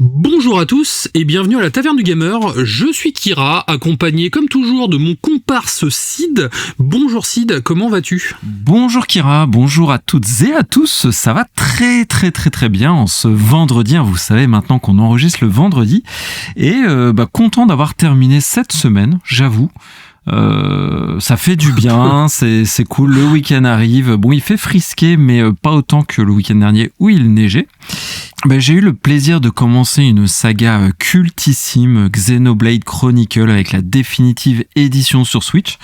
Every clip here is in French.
Bonjour à tous et bienvenue à la Taverne du Gamer, je suis Kira, accompagné comme toujours de mon comparse Sid. Bonjour Sid, comment vas-tu ? Bonjour Kira, bonjour à toutes et à tous, ça va très bien en ce vendredi, vous savez maintenant qu'on enregistre le vendredi, et content d'avoir terminé cette semaine, j'avoue. Ça fait du bien, c'est cool, le week-end arrive, bon il fait frisquer mais pas autant que le week-end dernier où il neigeait. J'ai eu le plaisir de commencer une saga cultissime, Xenoblade Chronicle, avec la définitive édition sur Switch.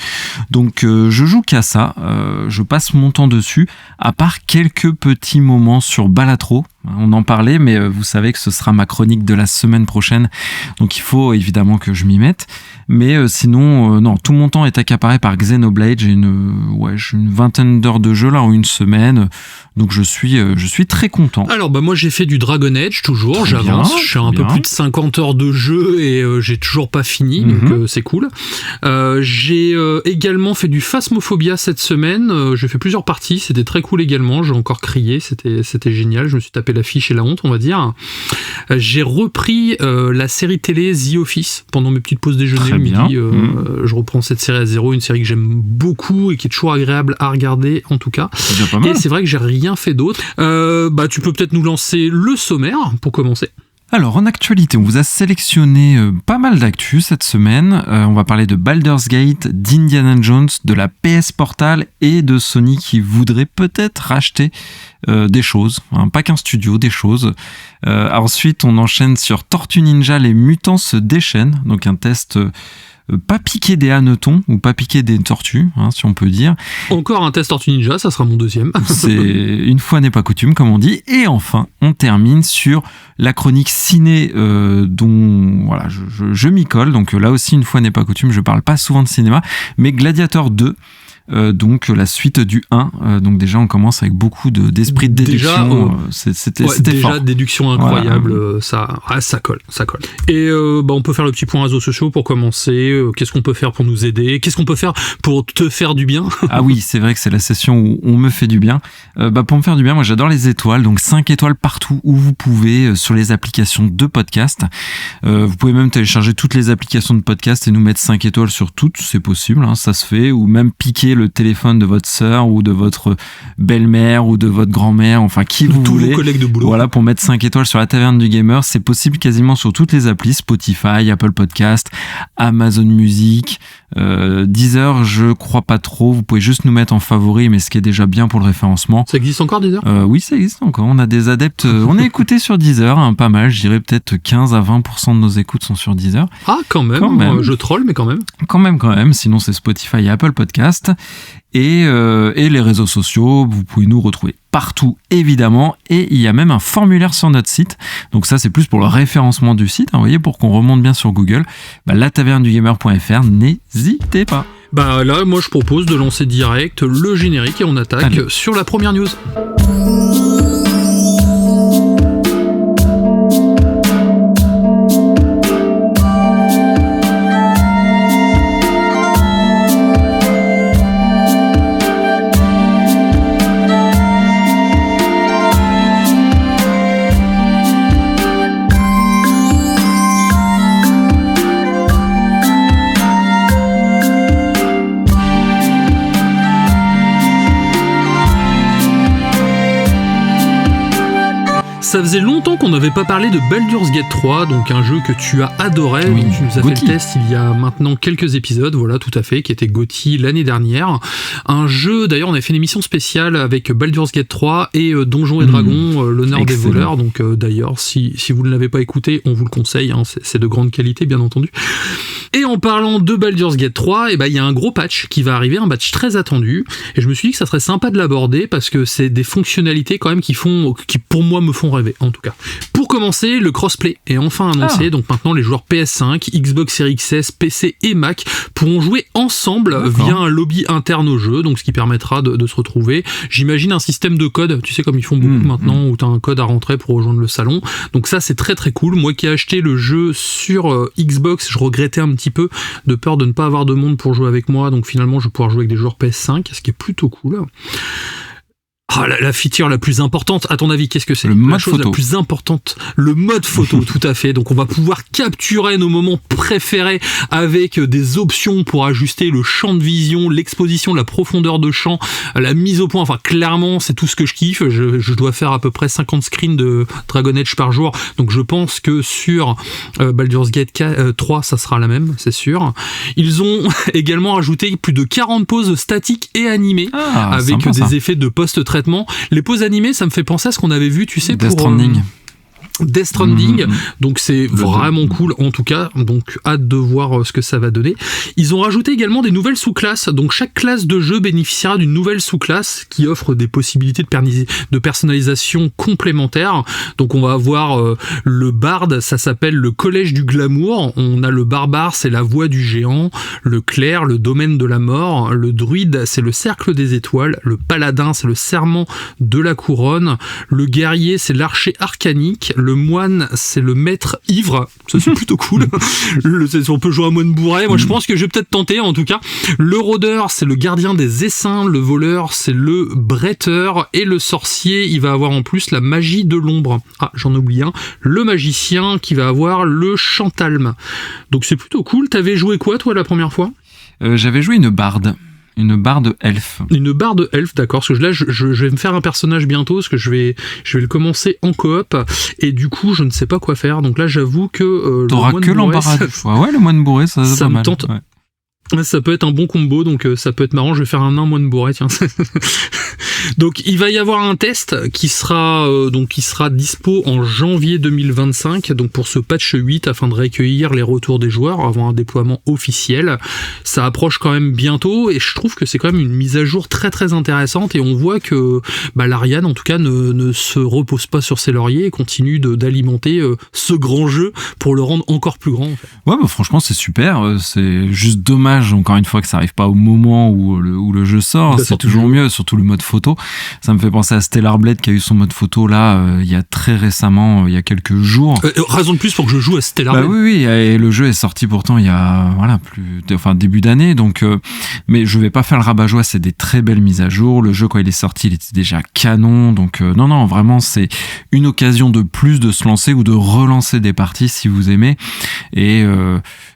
Donc je joue qu'à ça, je passe mon temps dessus, à part quelques petits moments sur Balatro. On en parlait, mais vous savez que ce sera ma chronique de la semaine prochaine, donc il faut évidemment que je m'y mette. Mais sinon, non, tout mon temps est accaparé par Xenoblade. J'ai une vingtaine d'heures de jeu là en une semaine, donc je suis très content. Alors moi j'ai fait du Dragon Age toujours, très j'avance, bien, je suis un peu plus de 50 heures de jeu et j'ai toujours pas fini, donc c'est cool. J'ai également fait du Phasmophobia cette semaine, j'ai fait plusieurs parties, c'était très cool également, j'ai encore crié, c'était génial, je me suis tapé l'affiche et la honte on va dire. J'ai repris la série télé The Office pendant mes petites pauses déjeuner le midi, je reprends cette série à zéro, une série que j'aime beaucoup et qui est toujours agréable à regarder en tout cas. C'est pas mal. Et c'est vrai que j'ai rien fait d'autre. Tu peux peut-être nous lancer le sommaire pour commencer. Alors en actualité, on vous a sélectionné pas mal d'actus cette semaine. On va parler de Baldur's Gate, d'Indiana Jones, de la PS Portal et de Sony qui voudrait peut-être racheter des choses, pas qu'un studio, des choses. Ensuite, on enchaîne sur Tortue Ninja, les mutants se déchaînent, donc un test pas piquer des hannetons ou pas piquer des tortues, si on peut dire. Encore un test Tortue Ninja, ça sera mon deuxième. C'est une fois n'est pas coutume, comme on dit. Et enfin, on termine sur la chronique ciné dont voilà, je m'y colle. Donc là aussi, une fois n'est pas coutume, je parle pas souvent de cinéma, mais Gladiator 2. Donc la suite du 1, donc déjà on commence avec beaucoup d'esprit de déduction, c'était déjà fort. Déduction incroyable, voilà. ça colle. Et on peut faire le petit point réseaux sociaux pour commencer. Qu'est-ce qu'on peut faire pour nous aider ? Qu'est-ce qu'on peut faire pour te faire du bien ? Ah oui, c'est vrai que c'est la session où on me fait du bien. Pour me faire du bien, moi j'adore les étoiles, donc 5 étoiles partout où vous pouvez, sur les applications de podcast. Vous pouvez même télécharger toutes les applications de podcast et nous mettre 5 étoiles sur toutes, c'est possible, ça se fait, ou même piquer le téléphone de votre sœur ou de votre belle-mère ou de votre grand-mère, enfin qui vous voulez. Tous vos collègues de boulot. Voilà, pour mettre 5 étoiles sur la Taverne du Gamer, c'est possible quasiment sur toutes les applis, Spotify, Apple Podcast, Amazon Music, Deezer, je crois pas trop, vous pouvez juste nous mettre en favori, mais ce qui est déjà bien pour le référencement. Ça existe encore Deezer ? Oui, ça existe encore, on a des adeptes, on est écouté sur Deezer, pas mal, je dirais peut-être 15 à 20% de nos écoutes sont sur Deezer. Ah, quand même. Je troll, mais quand même. Quand même, sinon c'est Spotify et Apple Podcast. Et les réseaux sociaux, vous pouvez nous retrouver partout évidemment, et il y a même un formulaire sur notre site, donc ça c'est plus pour le référencement du site, vous voyez, pour qu'on remonte bien sur Google, latavernedugamer.fr, n'hésitez pas. Là moi je propose de lancer direct le générique et on attaque sur la première news. Ça faisait longtemps qu'on n'avait pas parlé de Baldur's Gate 3, donc un jeu que tu as adoré, oui, donc tu nous as GOTY. fait le test il y a maintenant quelques épisodes, voilà, tout à fait, qui était GOTY l'année dernière. Un jeu, d'ailleurs, on avait fait une émission spéciale avec Baldur's Gate 3 et Donjons et Dragons, l'honneur des voleurs, donc d'ailleurs, si vous ne l'avez pas écouté, on vous le conseille, c'est de grande qualité, bien entendu. Et en parlant de Baldur's Gate 3, il y a un gros patch qui va arriver, un patch très attendu, et je me suis dit que ça serait sympa de l'aborder, parce que c'est des fonctionnalités quand même qui pour moi me font rêver, en tout cas. Pour commencer, le crossplay est enfin annoncé, donc maintenant les joueurs PS5, Xbox Series XS, PC et Mac pourront jouer ensemble via un lobby interne au jeu, donc ce qui permettra de se retrouver. J'imagine un système de code, tu sais comme ils font beaucoup maintenant, où tu as un code à rentrer pour rejoindre le salon, donc ça c'est très très cool. Moi qui ai acheté le jeu sur Xbox, je regrettais un petit peu de peur de ne pas avoir de monde pour jouer avec moi, donc finalement je vais pouvoir jouer avec des joueurs PS5, ce qui est plutôt cool. La feature la plus importante, à ton avis, qu'est-ce que c'est? Le mode la chose photo. La plus importante, le mode photo, tout à fait. Donc on va pouvoir capturer nos moments préférés avec des options pour ajuster le champ de vision, l'exposition, la profondeur de champ, la mise au point. Enfin, clairement, c'est tout ce que je kiffe. Je dois faire à peu près 50 screens de Dragon Age par jour. Donc je pense que sur Baldur's Gate 3, ça sera la même, c'est sûr. Ils ont également ajouté plus de 40 poses statiques et animées avec sympa, des effets de post-traitement. Les poses animées, ça me fait penser à ce qu'on avait vu, tu sais, Death pour Stranding. Death Stranding, donc c'est vraiment cool en tout cas, donc hâte de voir ce que ça va donner. Ils ont rajouté également des nouvelles sous-classes, donc chaque classe de jeu bénéficiera d'une nouvelle sous-classe qui offre des possibilités de personnalisation complémentaires. Donc on va avoir le barde, ça s'appelle le collège du glamour, on a le barbare, c'est la voix du géant, le clerc, le domaine de la mort, le druide, c'est le cercle des étoiles, le paladin, c'est le serment de la couronne, le guerrier, c'est l'archer arcanique, le moine, c'est le maître ivre, ça c'est plutôt cool. On peut jouer un moine bourré, moi je pense que je vais peut-être tenter en tout cas. Le rôdeur, c'est le gardien des essaims, le voleur, c'est le bretteur, et le sorcier, il va avoir en plus la magie de l'ombre. Ah, j'en oublie un. Le magicien qui va avoir le chantalme. Donc c'est plutôt cool. T'avais joué quoi toi la première fois? J'avais joué une barde. Une barde elfe. Une barde elfe, d'accord. Parce que là, je vais me faire un personnage bientôt, parce que je vais le commencer en coop, et du coup, je ne sais pas quoi faire. Donc là, j'avoue que t'auras que l'embarras. Ouais, le moine bourré, ça me mal. tente. Ouais. Ça peut être un bon combo, donc ça peut être marrant. Je vais faire un nain moine bourré, tiens. Donc il va y avoir un test qui sera dispo en janvier 2025, donc pour ce patch 8, afin de recueillir les retours des joueurs avant un déploiement officiel. Ça approche quand même bientôt, et je trouve que c'est quand même une mise à jour très très intéressante, et on voit que l'Ariane en tout cas ne se repose pas sur ses lauriers et continue d'alimenter ce grand jeu pour le rendre encore plus grand en fait. Ouais, franchement c'est super, c'est juste dommage encore une fois que ça arrive pas au moment où le jeu sort, c'est toujours mieux, surtout le mode photo. Ça me fait penser à Stellar Blade qui a eu son mode photo là il y a très récemment, il y a quelques jours. Raison de plus pour que je joue à Stellar Blade. Oui, et le jeu est sorti pourtant il y a début d'année, donc mais je vais pas faire le rabat-joie, c'est des très belles mises à jour. Le jeu quand il est sorti, il était déjà canon, donc non, vraiment c'est une occasion de plus de se lancer ou de relancer des parties si vous aimez, et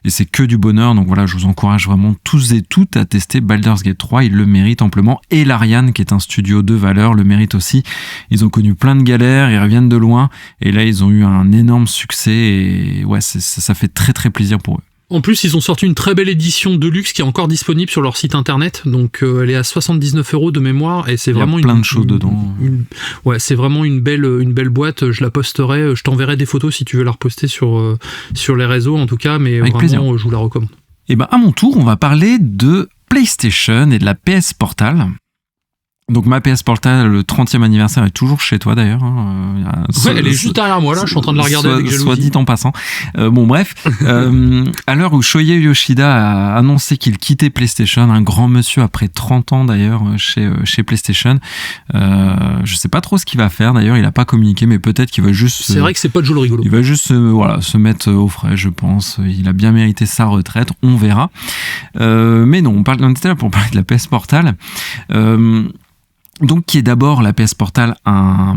c'est que du bonheur. Donc voilà, je vous encourage vraiment tous et toutes à tester Baldur's Gate 3, il le mérite amplement, et l'Ariane qui est un studio de valeur le mérite aussi. Ils ont connu plein de galères, ils reviennent de loin, et là ils ont eu un énorme succès, et ouais, ça fait très très plaisir pour eux. En plus, ils ont sorti une très belle édition de luxe qui est encore disponible sur leur site internet, donc elle est à 79€ de mémoire, et c'est vraiment plein de choses dedans. Ouais, c'est vraiment une belle boîte. Je la posterai, je t'enverrai des photos si tu veux la reposter sur les réseaux en tout cas, mais avec vraiment plaisir. Je vous la recommande. Et à mon tour, on va parler de PlayStation et de la PS Portal. Donc ma PS Portal, le 30e anniversaire est toujours chez toi d'ailleurs. Elle est juste derrière moi là, je suis en train de la regarder avec jalousie. Soit dit en passant. Bref, à l'heure où Shohei Yoshida a annoncé qu'il quittait PlayStation, un grand monsieur après 30 ans d'ailleurs chez PlayStation, je sais pas trop ce qu'il va faire d'ailleurs, il a pas communiqué, mais peut-être qu'il va juste... C'est vrai que c'est pas de jeu rigolo. Il va juste se mettre au frais, je pense. Il a bien mérité sa retraite, on verra. Mais non, on était là pour parler de la PS Portal. Donc qui est d'abord la PS Portal un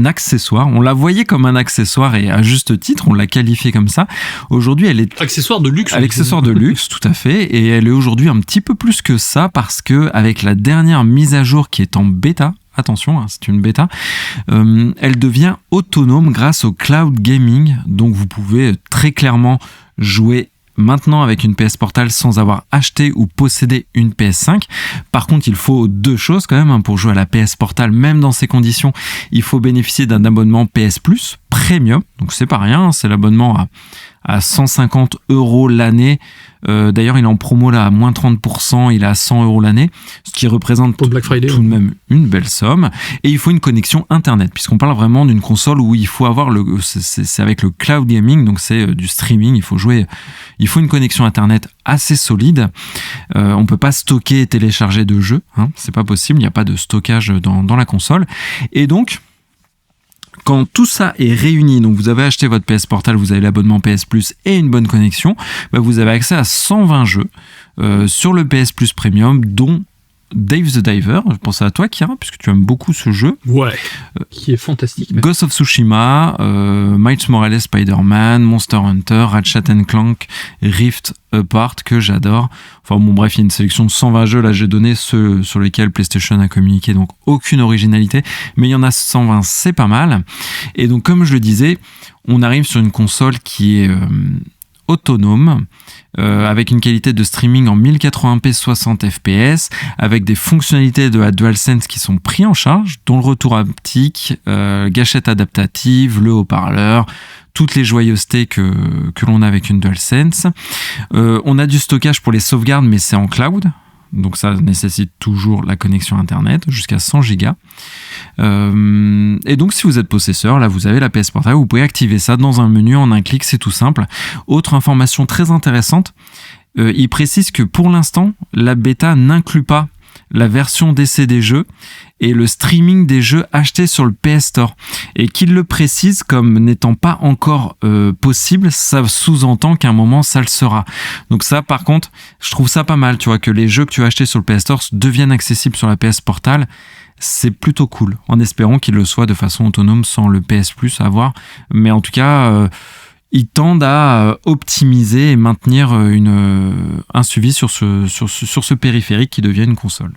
accessoire. On la voyait comme un accessoire, et à juste titre, on l'a qualifiée comme ça. Aujourd'hui, elle est accessoire de luxe. Accessoire de luxe, tout à fait. Et elle est aujourd'hui un petit peu plus que ça, parce que avec la dernière mise à jour qui est en bêta, attention, c'est une bêta, elle devient autonome grâce au cloud gaming. Donc vous pouvez très clairement jouer maintenant avec une PS Portal sans avoir acheté ou possédé une PS5. Par contre, il faut deux choses quand même pour jouer à la PS Portal, même dans ces conditions. Il faut bénéficier d'un abonnement PS Plus Premium, donc c'est pas rien, c'est l'abonnement à 150€ l'année. D'ailleurs, il est en promo là à moins 30%, il est à 100€ l'année, ce qui représente pour Black Friday, tout de même une belle somme. Et il faut une connexion internet, puisqu'on parle vraiment d'une console où il faut avoir c'est avec le cloud gaming, donc c'est du streaming, il faut une connexion internet assez solide. On peut pas stocker et télécharger de jeux, c'est pas possible, il n'y a pas de stockage dans la console. Et donc, quand tout ça est réuni, donc vous avez acheté votre PS Portal, vous avez l'abonnement PS Plus et une bonne connexion, vous avez accès à 120 jeux sur le PS Plus Premium, dont Dave the Diver, je pense à toi Kira, puisque tu aimes beaucoup ce jeu. Ouais, qui est fantastique. Ghost of Tsushima, Miles Morales Spider-Man, Monster Hunter, Ratchet & Clank, Rift Apart, que j'adore. Enfin bon bref, il y a une sélection de 120 jeux, là j'ai donné ceux sur lesquels PlayStation a communiqué, donc aucune originalité, mais il y en a 120, c'est pas mal. Et donc comme je le disais, on arrive sur une console qui est autonome, avec une qualité de streaming en 1080p 60 fps, avec des fonctionnalités de la DualSense qui sont pris en charge, dont le retour haptique, gâchette adaptative, le haut-parleur, toutes les joyeusetés que l'on a avec une DualSense. On a du stockage pour les sauvegardes, mais c'est en cloud. Donc ça nécessite toujours la connexion internet jusqu'à 100 Go. Et donc si vous êtes possesseur, là vous avez la PS Portable, vous pouvez activer ça dans un menu en un clic, c'est tout simple. Autre information très intéressante, il précise que pour l'instant la bêta n'inclut pas la version d'essai des jeux et le streaming des jeux achetés sur le PS Store, et qu'il le précise comme n'étant pas encore possible, ça sous-entend qu'à un moment ça le sera. Donc ça par contre, je trouve ça pas mal, tu vois, que les jeux que tu as achetés sur le PS Store deviennent accessibles sur la PS Portable. C'est plutôt cool, en espérant qu'il le soit de façon autonome sans le PS Plus à voir, mais en tout cas ils tendent à optimiser et maintenir un suivi sur ce périphérique qui devient une console.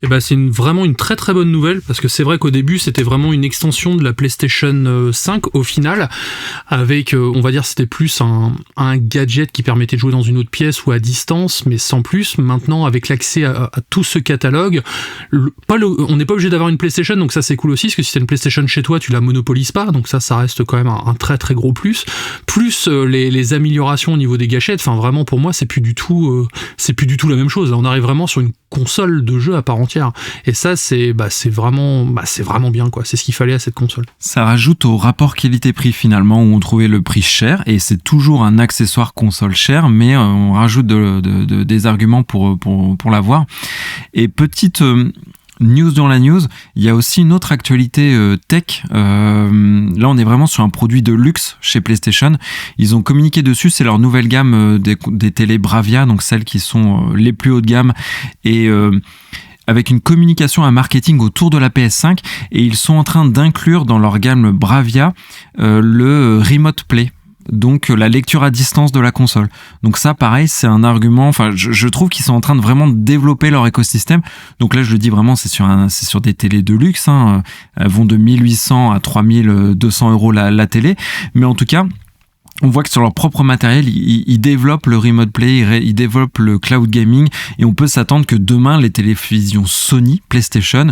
Et bah c'est vraiment une très très bonne nouvelle, parce que c'est vrai qu'au début c'était vraiment une extension de la PlayStation 5 au final, avec on va dire c'était plus un gadget qui permettait de jouer dans une autre pièce ou à distance, mais sans plus. Maintenant avec l'accès à tout ce catalogue, on n'est pas obligé d'avoir une PlayStation, donc ça c'est cool aussi, parce que si t'as une PlayStation chez toi tu la monopolises pas, donc ça reste quand même un très très gros plus les améliorations au niveau des gâchettes. Enfin vraiment pour moi c'est plus du tout la même chose. Là on arrive vraiment sur une console de jeu à part entière, et ça c'est vraiment bien quoi. C'est ce qu'il fallait à cette console. Ça rajoute au rapport qualité-prix finalement, où on trouvait le prix cher, et c'est toujours un accessoire console cher, mais on rajoute des arguments pour l'avoir. Et petite news dans la news, il y a aussi une autre actualité tech. Là, on est vraiment sur un produit de luxe chez PlayStation. Ils ont communiqué dessus, c'est leur nouvelle gamme des télé Bravia, donc celles qui sont les plus haut de gamme, et avec une communication, un marketing autour de la PS5, et ils sont en train d'inclure dans leur gamme Bravia le Remote Play. Donc la lecture à distance de la console. Donc ça pareil, c'est un argument, enfin je trouve qu'ils sont en train de vraiment développer leur écosystème. Donc là je le dis vraiment, c'est sur des télés de luxe, hein. Elles vont de 1800 à 3200 € la télé, mais en tout cas on voit que sur leur propre matériel, ils développent le Remote Play, ils développent le cloud gaming, et on peut s'attendre que demain, les télévisions Sony, PlayStation,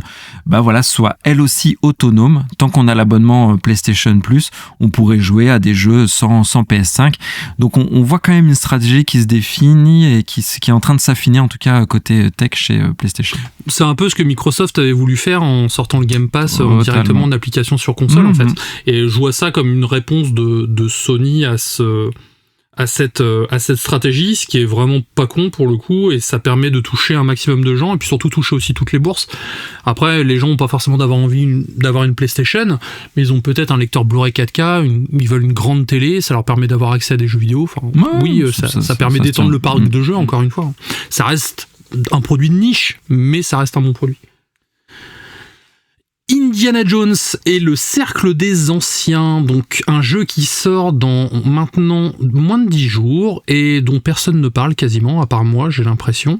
soient elles aussi autonomes. Tant qu'on a l'abonnement PlayStation Plus, on pourrait jouer à des jeux sans PS5. Donc on voit quand même une stratégie qui se définit et qui est en train de s'affiner, en tout cas côté tech chez PlayStation. C'est un peu ce que Microsoft avait voulu faire en sortant le Game Pass directement d'application sur console en fait. Et je vois ça comme une réponse de Sony à cette stratégie, ce qui est vraiment pas con pour le coup, et ça permet de toucher un maximum de gens, et puis surtout toucher aussi toutes les bourses. Après, les gens ont pas forcément envie d'avoir une PlayStation, mais ils ont peut-être un lecteur Blu-ray 4K, ils veulent une grande télé, ça leur permet d'avoir accès à des jeux vidéo. Ça permet d'étendre le parc de jeux, encore une fois. Ça reste un produit de niche, mais ça reste un bon produit. Indiana Jones et le Cercle des Anciens, donc un jeu qui sort dans maintenant moins de 10 jours et dont personne ne parle quasiment, à part moi, j'ai l'impression.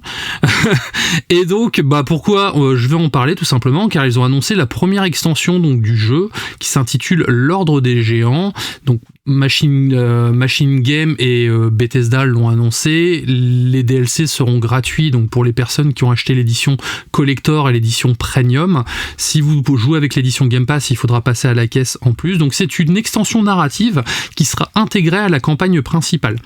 Et donc, pourquoi je vais en parler? Tout simplement car ils ont annoncé la première extension donc du jeu qui s'intitule L'Ordre des Géants. Donc Machine Game et Bethesda l'ont annoncé. Les DLC seront gratuits donc pour les personnes qui ont acheté l'édition Collector et l'édition Premium. Si vous jouez avec l'édition Game Pass, il faudra passer à la caisse en plus. Donc c'est une extension narrative qui sera intégrée à la campagne principale.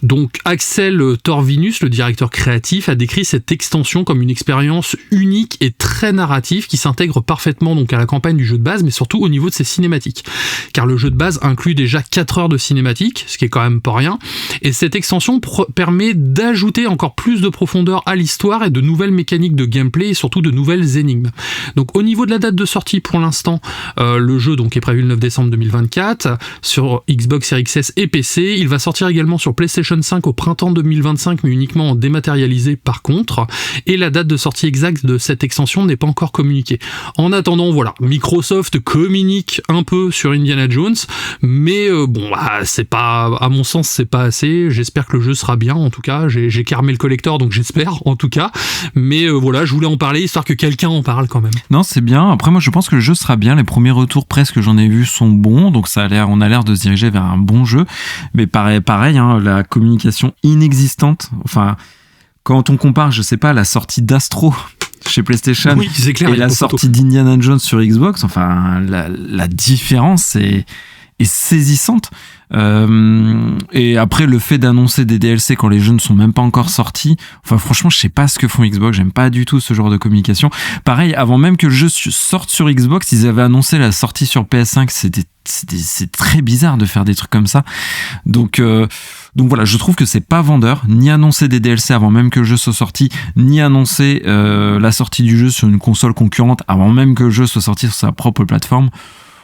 Donc Axel Torvinus, le directeur créatif, a décrit cette extension comme une expérience unique et très narrative qui s'intègre parfaitement donc à la campagne du jeu de base, mais surtout au niveau de ses cinématiques. Car le jeu de base inclut déjà 14 4 heures de cinématique, ce qui est quand même pas rien, et cette extension permet d'ajouter encore plus de profondeur à l'histoire et de nouvelles mécaniques de gameplay et surtout de nouvelles énigmes. Donc au niveau de la date de sortie pour l'instant, le jeu donc est prévu le 9 décembre 2024 sur Xbox Series XS et PC. Il va sortir également sur PlayStation 5 au printemps 2025, mais uniquement en dématérialisé par contre, et la date de sortie exacte de cette extension n'est pas encore communiquée. En attendant, voilà, Microsoft communique un peu sur Indiana Jones, mais c'est pas, à mon sens, c'est pas assez. J'espère que le jeu sera bien, en tout cas. J'ai carmé le collector, donc j'espère, en tout cas. Mais voilà, je voulais en parler, histoire que quelqu'un en parle quand même. Non, c'est bien. Après, moi, je pense que le jeu sera bien. Les premiers retours presque que j'en ai vus sont bons, donc on a l'air de se diriger vers un bon jeu. Mais pareil, hein, la communication inexistante. Enfin, quand on compare, je sais pas, la sortie d'Astro chez PlayStation c'est clair, et la sortie d'Indiana Jones sur Xbox, enfin, la différence est saisissante. Et après, le fait d'annoncer des DLC quand les jeux ne sont même pas encore sortis, enfin franchement, je sais pas ce que font Xbox, j'aime pas du tout ce genre de communication. Pareil, avant même que le jeu sorte sur Xbox, ils avaient annoncé la sortie sur PS5, c'est très bizarre de faire des trucs comme ça. Donc voilà, je trouve que c'est pas vendeur, ni annoncer des DLC avant même que le jeu soit sorti, ni annoncer la sortie du jeu sur une console concurrente avant même que le jeu soit sorti sur sa propre plateforme.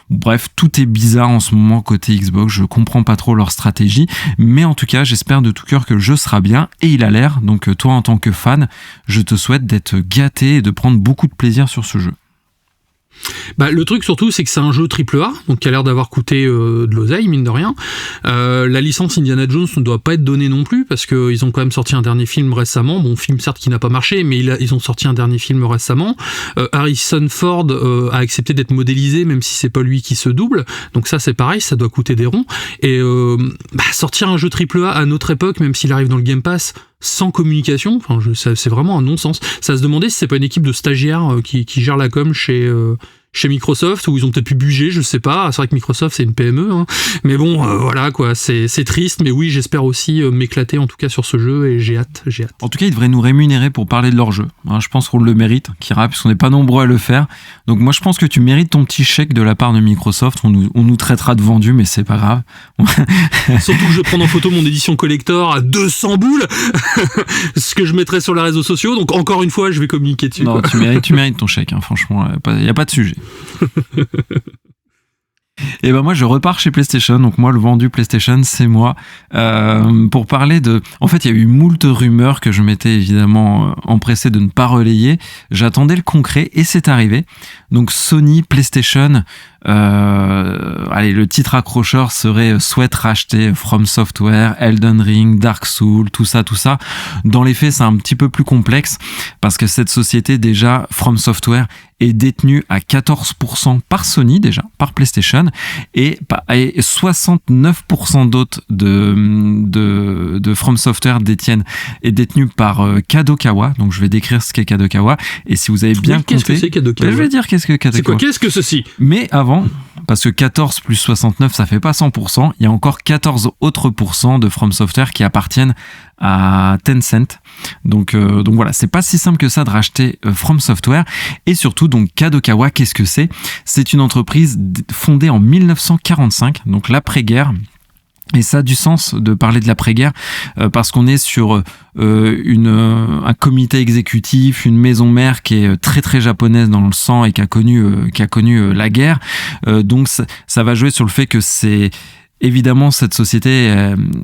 Bref, tout est bizarre en ce moment côté Xbox, je comprends pas trop leur stratégie, mais en tout cas, j'espère de tout cœur que le jeu sera bien, et il a l'air, donc toi en tant que fan, je te souhaite d'être gâté et de prendre beaucoup de plaisir sur ce jeu. Le truc surtout, c'est que c'est un jeu AAA, donc qui a l'air d'avoir coûté de l'oseille, mine de rien. La licence Indiana Jones ne doit pas être donnée non plus, parce qu'ils ont quand même sorti un dernier film récemment. Bon, film certes qui n'a pas marché, mais ils ont sorti un dernier film récemment. Harrison Ford a accepté d'être modélisé, même si c'est pas lui qui se double. Donc ça, c'est pareil, ça doit coûter des ronds. Et sortir un jeu AAA à notre époque, même s'il arrive dans le Game Pass, sans communication, c'est vraiment un non-sens. Ça se demandait si c'est pas une équipe de stagiaires qui gère la com chez Microsoft, où ils ont peut-être pu budget, je sais pas. C'est vrai que Microsoft c'est une PME, hein. Mais bon, voilà quoi, c'est triste, mais oui, j'espère aussi m'éclater en tout cas sur ce jeu, et j'ai hâte. En tout cas, ils devraient nous rémunérer pour parler de leur jeu. Hein, je pense qu'on le mérite, Kira, puisqu'on n'est pas nombreux à le faire. Donc moi, je pense que tu mérites ton petit chèque de la part de Microsoft. On nous traitera de vendus, mais c'est pas grave. Surtout que je vais prendre en photo mon édition collector à 200 boules, ce que je mettrai sur les réseaux sociaux. Donc encore une fois, je vais communiquer dessus. Non, tu mérites ton chèque, hein, franchement, il n'y a pas de sujet. Et ben moi je repars chez PlayStation, donc moi le vendu PlayStation c'est moi, pour parler de... En fait il y a eu moult rumeurs que je m'étais évidemment empressé de ne pas relayer, j'attendais le concret et c'est arrivé. Donc Sony PlayStation, le titre accrocheur serait souhaite racheter From Software, Elden Ring, Dark Souls, tout ça. Dans les faits c'est un petit peu plus complexe, parce que cette société déjà, From Software, est détenue à 14% par Sony déjà, par PlayStation, et 69% d'autres de From Software est détenu par Kadokawa. Donc je vais décrire ce qu'est Kadokawa, et si vous avez bien compté, qu'est-ce que c'est Kadokawa ? Je vais dire qu'est-ce que Kadokawa. C'est quoi ? Qu'est-ce que ceci ? Mais avant, parce que 14 plus 69 ça fait pas 100%, il y a encore 14 autres % de From Software qui appartiennent à Tencent. Donc voilà, c'est pas si simple que ça de racheter From Software. Et surtout, donc Kadokawa, qu'est-ce que c'est ? C'est une entreprise fondée en 1945, donc l'après-guerre. Et ça a du sens de parler de l'après-guerre, parce qu'on est sur un comité exécutif, une maison mère qui est très très japonaise dans le sang et qui a connu la guerre. Donc ça va jouer sur le fait que c'est... Évidemment, cette société,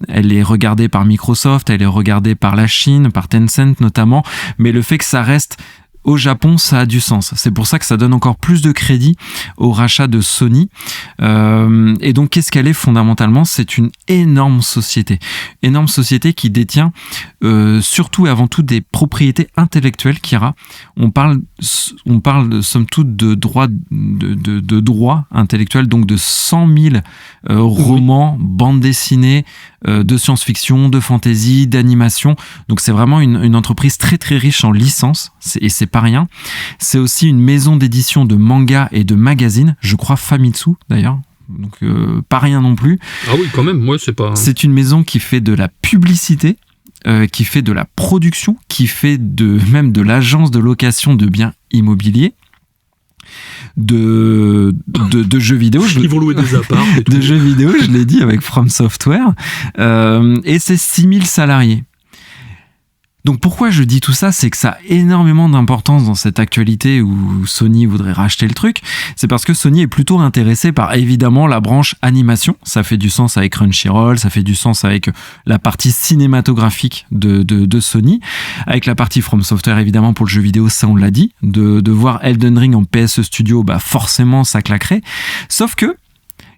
elle est regardée par Microsoft, elle est regardée par la Chine, par Tencent notamment, mais le fait que ça reste au Japon, ça a du sens. C'est pour ça que ça donne encore plus de crédit au rachat de Sony. Et donc, qu'est-ce qu'elle est fondamentalement ? C'est une énorme société qui détient surtout et avant tout des propriétés intellectuelles, Kira. On parle somme toute de droits intellectuels, donc de 100 000 romans, bandes dessinées, de science-fiction, de fantasy, d'animation. Donc c'est vraiment une entreprise très très riche en licences, et c'est pas rien. C'est aussi une maison d'édition de manga et de magazines, je crois Famitsu d'ailleurs. Donc pas rien non plus. Ah oui, quand même, moi c'est pas... C'est une maison qui fait de la publicité, qui fait de la production, qui fait même de l'agence de location de biens immobiliers. de jeux vidéo. Ils vont louer des apparts. De jeux vidéo, je l'ai dit, avec From Software. Et c'est 6000 salariés. Donc pourquoi je dis tout ça, c'est que ça a énormément d'importance dans cette actualité où Sony voudrait racheter le truc. C'est parce que Sony est plutôt intéressé par évidemment la branche animation. Ça fait du sens avec Crunchyroll, ça fait du sens avec la partie cinématographique de Sony. Avec la partie From Software évidemment pour le jeu vidéo, ça on l'a dit. De voir Elden Ring en PS Studio, bah forcément ça claquerait. Sauf que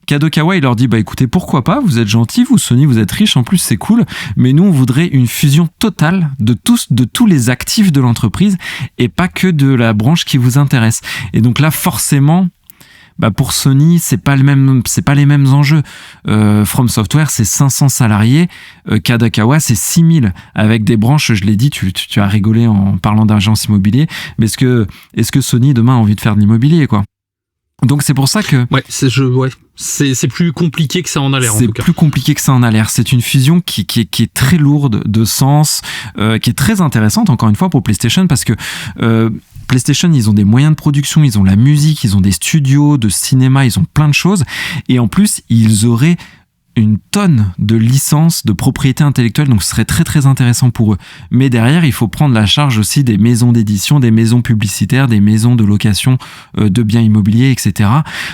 Kadokawa, il leur dit, bah écoutez, pourquoi pas, vous êtes gentils, vous Sony, vous êtes riches, en plus c'est cool, mais nous on voudrait une fusion totale de tous les actifs de l'entreprise et pas que de la branche qui vous intéresse. Et donc là, forcément, bah pour Sony, c'est pas les mêmes enjeux. From Software, c'est 500 salariés, Kadokawa, c'est 6000, avec des branches, je l'ai dit, tu as rigolé en parlant d'agence immobilier, mais est-ce que Sony demain a envie de faire de l'immobilier, quoi? Donc c'est pour ça que c'est plus compliqué que ça en a l'air. C'est plus compliqué que ça en a l'air. C'est une fusion qui est très lourde de sens, qui est très intéressante encore une fois pour PlayStation parce que PlayStation, ils ont des moyens de production, ils ont la musique, ils ont des studios de cinéma, ils ont plein de choses et en plus ils auraient une tonne de licences, de propriété intellectuelle, donc ce serait très très intéressant pour eux. Mais derrière, il faut prendre la charge aussi des maisons d'édition, des maisons publicitaires, des maisons de location de biens immobiliers, etc.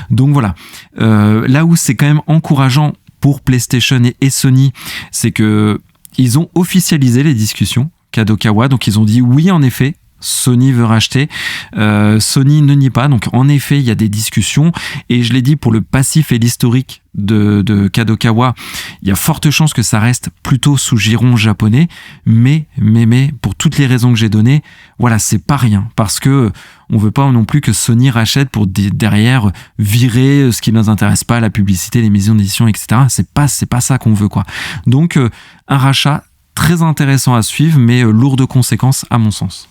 Donc voilà, là où c'est quand même encourageant pour PlayStation et Sony, c'est que ils ont officialisé les discussions, Kadokawa, donc ils ont dit oui en effet, Sony veut racheter, Sony ne nie pas, donc en effet il y a des discussions et je l'ai dit pour le passif et l'historique de Kadokawa, il y a forte chance que ça reste plutôt sous giron japonais, mais pour toutes les raisons que j'ai données, voilà, c'est pas rien parce que on veut pas non plus que Sony rachète pour derrière virer ce qui nous intéresse pas, la publicité, les maisons d'édition, etc. C'est pas ça qu'on veut, quoi. Donc un rachat très intéressant à suivre, mais lourd de conséquences à mon sens.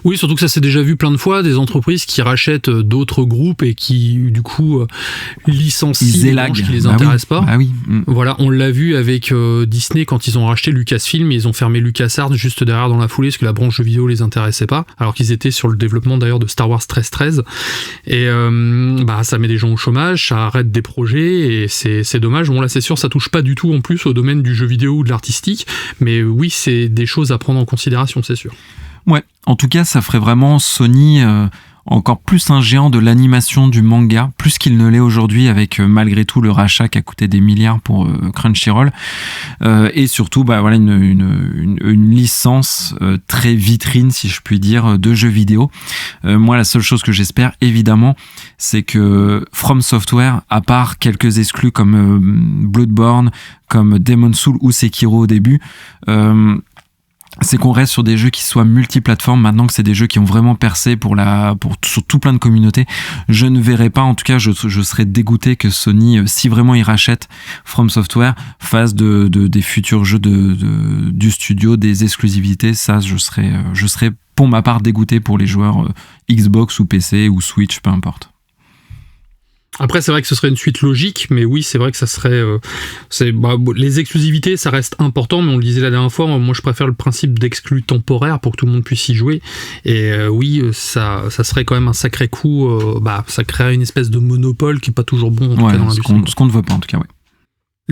Oui, surtout que ça s'est déjà vu plein de fois, des entreprises qui rachètent d'autres groupes et qui, du coup, licencient des branches qui les intéressent pas. Ah oui. Voilà, on l'a vu avec Disney quand ils ont racheté Lucasfilm, ils ont fermé LucasArts juste derrière dans la foulée parce que la branche jeux vidéo les intéressait pas, alors qu'ils étaient sur le développement d'ailleurs de Star Wars 1313. Et ça met des gens au chômage, ça arrête des projets et c'est dommage. Bon là, c'est sûr, ça touche pas du tout en plus au domaine du jeu vidéo ou de l'artistique, mais oui, c'est des choses à prendre en considération, c'est sûr. Ouais, en tout cas, ça ferait vraiment Sony encore plus un géant de l'animation du manga, plus qu'il ne l'est aujourd'hui avec malgré tout le rachat qui a coûté des milliards pour Crunchyroll et surtout voilà une licence très vitrine, si je puis dire, de jeux vidéo. Moi, la seule chose que j'espère évidemment, c'est que From Software, à part quelques exclus comme Bloodborne, comme Demon's Souls ou Sekiro au début, c'est qu'on reste sur des jeux qui soient multiplateformes maintenant que c'est des jeux qui ont vraiment percé sur tout plein de communautés. Je ne verrai pas, en tout cas je serais dégoûté que Sony, si vraiment il rachète From Software, fasse des futurs jeux du studio, des exclusivités. Ça, je serais pour ma part dégoûté pour les joueurs Xbox ou PC ou Switch, peu importe. Après, c'est vrai que ce serait une suite logique, mais oui, c'est vrai que ça serait... les exclusivités, ça reste important, mais on le disait la dernière fois, moi je préfère le principe d'exclus temporaire pour que tout le monde puisse y jouer. Et oui, ça serait quand même un sacré coup, ça créerait une espèce de monopole qui n'est pas toujours bon, en tout cas dans l'industrie. Ce qu'on ne veut pas, en tout cas, oui.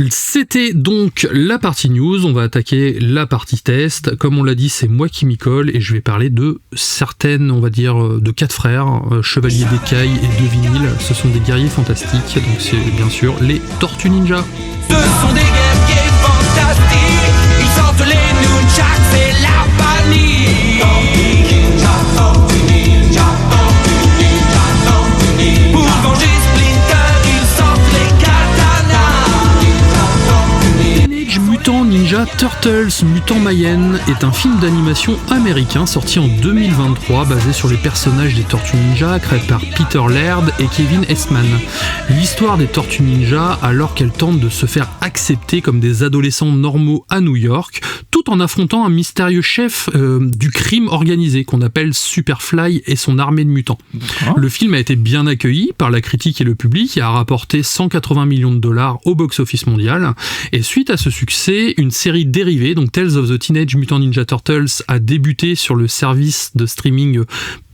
C'était donc la partie news, on va attaquer la partie test. Comme on l'a dit, c'est moi qui m'y colle et je vais parler de certaines, on va dire, de 4 frères, chevaliers d'écailles et de vinyle. Ce sont des guerriers fantastiques, donc c'est bien sûr les Tortues Ninja. Ce sont des guerriers fantastiques, ils sortent les nunchaks, c'est la panique. Tortues Ninja, Tortues Ninja, Tortues Ninja, Tortues Ninja. Pour venger Splinter, ils sortent les katanas. Teenage Mutant Ninja Turtles Mutant Mayhem est un film d'animation américain sorti en 2023 basé sur les personnages des Tortues Ninja créés par Peter Laird et Kevin Eastman. L'histoire des Tortues Ninja alors qu'elles tentent de se faire accepter comme des adolescents normaux à New York, tout en affrontant un mystérieux chef du crime organisé qu'on appelle Superfly et son armée de mutants. Le film a été bien accueilli par la critique et le public et a rapporté $180 millions au box-office mondial. Et suite à ce succès, une série série dérivée, donc Tales of the Teenage Mutant Ninja Turtles a débuté sur le service de streaming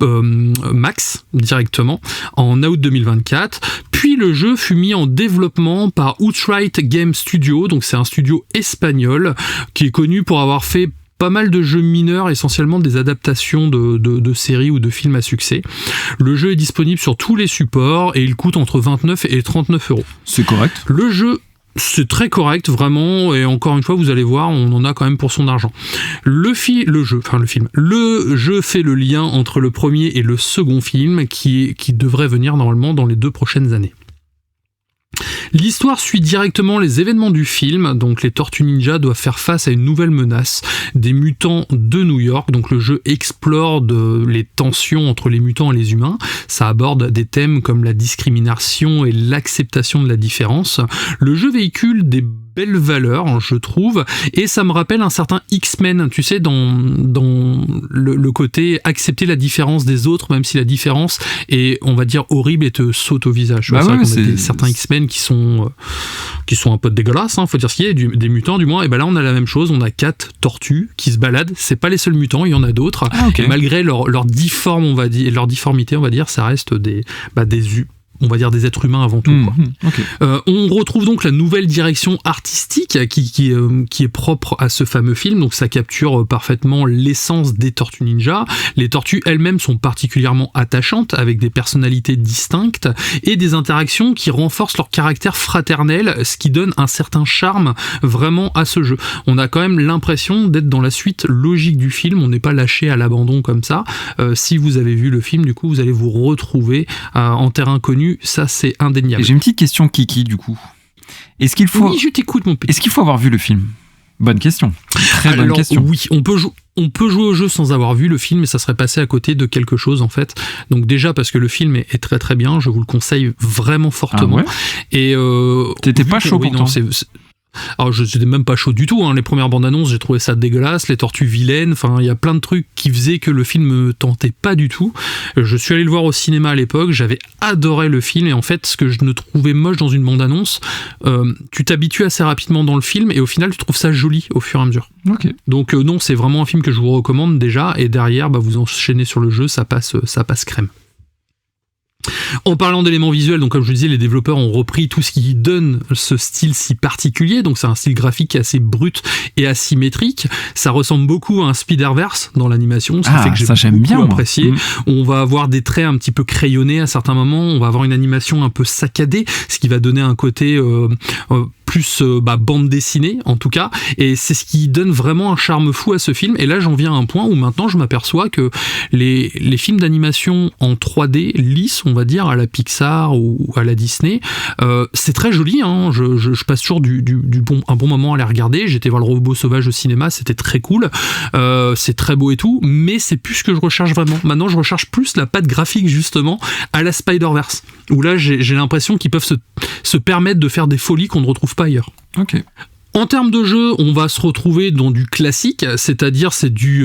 Max directement en août 2024. Puis le jeu fut mis en développement par Outright Game Studio, donc c'est un studio espagnol qui est connu pour avoir fait pas mal de jeux mineurs, essentiellement des adaptations de séries ou de films à succès. Le jeu est disponible sur tous les supports et il coûte entre 29 et 39 €. C'est correct. Le jeu, c'est très correct, vraiment, et encore une fois, vous allez voir, on en a quand même pour son argent. Le jeu fait le lien entre le premier et le second film qui devrait venir normalement dans les 2 prochaines années. L'histoire suit directement les événements du film, donc les Tortues Ninja doivent faire face à une nouvelle menace, des mutants de New York, donc le jeu explore les tensions entre les mutants et les humains, ça aborde des thèmes comme la discrimination et l'acceptation de la différence. Le jeu véhicule des belles valeurs, je trouve, et ça me rappelle un certain X-Men, tu sais, dans le côté accepter la différence des autres, même si la différence est, on va dire, horrible et te saute au visage. Bah ouais, c'est certains X-Men qui sont un peu dégueulasses, faut dire ce qu'il y a, des mutants du moins, et ben là on a la même chose, on a 4 tortues qui se baladent, c'est pas les seuls mutants, il y en a d'autres, et malgré leur difformité, on va dire, ça reste des êtres humains avant tout. On retrouve donc la nouvelle direction artistique qui est propre à ce fameux film, donc ça capture parfaitement l'essence des Tortues Ninja. Les tortues elles-mêmes sont particulièrement attachantes, avec des personnalités distinctes et des interactions qui renforcent leur caractère fraternel, ce qui donne un certain charme vraiment à ce jeu. On a quand même l'impression d'être dans la suite logique du film, on n'est pas lâché à l'abandon comme ça. Si vous avez vu le film, du coup, vous allez vous retrouver en terrain connu. Ça, c'est indéniable. Et j'ai une petite question, Kiki, du coup. Oui, je t'écoute, mon petit. Est-ce qu'il faut avoir vu le film ? Bonne question. Bonne question. Oui, on peut jouer au jeu sans avoir vu le film, et ça serait passé à côté de quelque chose, en fait. Donc déjà, parce que le film est très très bien, je vous le conseille vraiment fortement. Ah ouais. Et t'étais pas chaud pourtant. Alors je n'étais même pas chaud du tout, les premières bandes annonces j'ai trouvé ça dégueulasse, les tortues vilaines, il y a plein de trucs qui faisaient que le film me tentait pas du tout. Je suis allé le voir au cinéma à l'époque, j'avais adoré le film, et en fait ce que je ne trouvais moche dans une bande annonce, tu t'habitues assez rapidement dans le film et au final tu trouves ça joli au fur et à mesure. Donc non, c'est vraiment un film que je vous recommande déjà, et derrière vous enchaînez sur le jeu, ça passe crème. En parlant d'éléments visuels, donc comme je le disais, les développeurs ont repris tout ce qui donne ce style si particulier, donc c'est un style graphique assez brut et asymétrique, ça ressemble beaucoup à un Spider-Verse dans l'animation, ce qui fait que j'ai beaucoup apprécié. On va avoir des traits un petit peu crayonnés à certains moments, on va avoir une animation un peu saccadée, ce qui va donner un côté plus bande dessinée en tout cas, et c'est ce qui donne vraiment un charme fou à ce film. Et là j'en viens à un point où maintenant je m'aperçois que les films d'animation en 3D lisses, on va dire, à la Pixar ou à la Disney, c'est très joli, je passe toujours un bon moment à les regarder. J'étais voir le Robot Sauvage au cinéma, c'était très cool, c'est très beau et tout, mais c'est plus ce que je recherche vraiment. Maintenant je recherche plus la patte graphique justement à la Spider-Verse, où là j'ai l'impression qu'ils peuvent se permettre de faire des folies qu'on ne retrouve pas ailleurs. En termes de jeu, on va se retrouver dans du classique, c'est-à-dire c'est du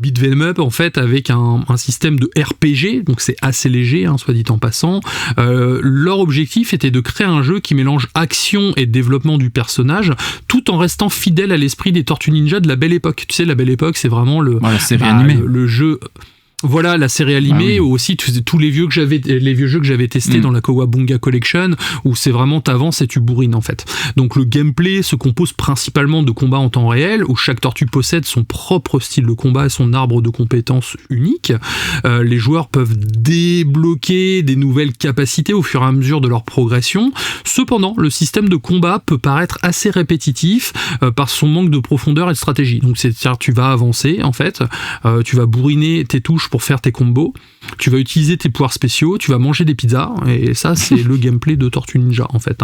beat'em up en fait, avec un système de RPG, donc c'est assez léger, soit dit en passant. Leur objectif était de créer un jeu qui mélange action et développement du personnage, tout en restant fidèle à l'esprit des Tortues Ninja de la Belle Époque. Tu sais, la Belle Époque, c'est vraiment le jeu... Voilà, la série animée, ou aussi tous les vieux jeux que j'avais testés dans la Kawabunga Collection, où c'est vraiment t'avances et tu bourrines en fait. Donc le gameplay se compose principalement de combats en temps réel, où chaque tortue possède son propre style de combat et son arbre de compétences unique. Les joueurs peuvent débloquer des nouvelles capacités au fur et à mesure de leur progression. Cependant, le système de combat peut paraître assez répétitif par son manque de profondeur et de stratégie. Donc c'est-à-dire tu vas avancer en fait, tu vas bourriner tes touches pour faire tes combos, tu vas utiliser tes pouvoirs spéciaux, tu vas manger des pizzas, et ça c'est le gameplay de Tortue Ninja en fait.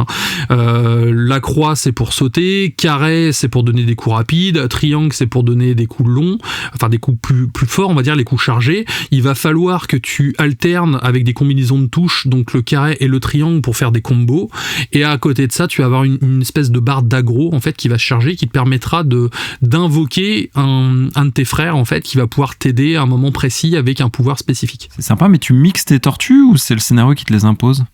La croix c'est pour sauter, carré c'est pour donner des coups rapides, triangle c'est pour donner des coups longs, enfin des coups plus forts, on va dire les coups chargés. Il va falloir que tu alternes avec des combinaisons de touches, donc le carré et le triangle pour faire des combos, et à côté de ça tu vas avoir une espèce de barre d'aggro en fait qui va se charger, qui te permettra d'invoquer un de tes frères en fait, qui va pouvoir t'aider à un moment précis avec un pouvoir spécifique. C'est sympa, mais tu mixes tes tortues ou c'est le scénario qui te les impose ?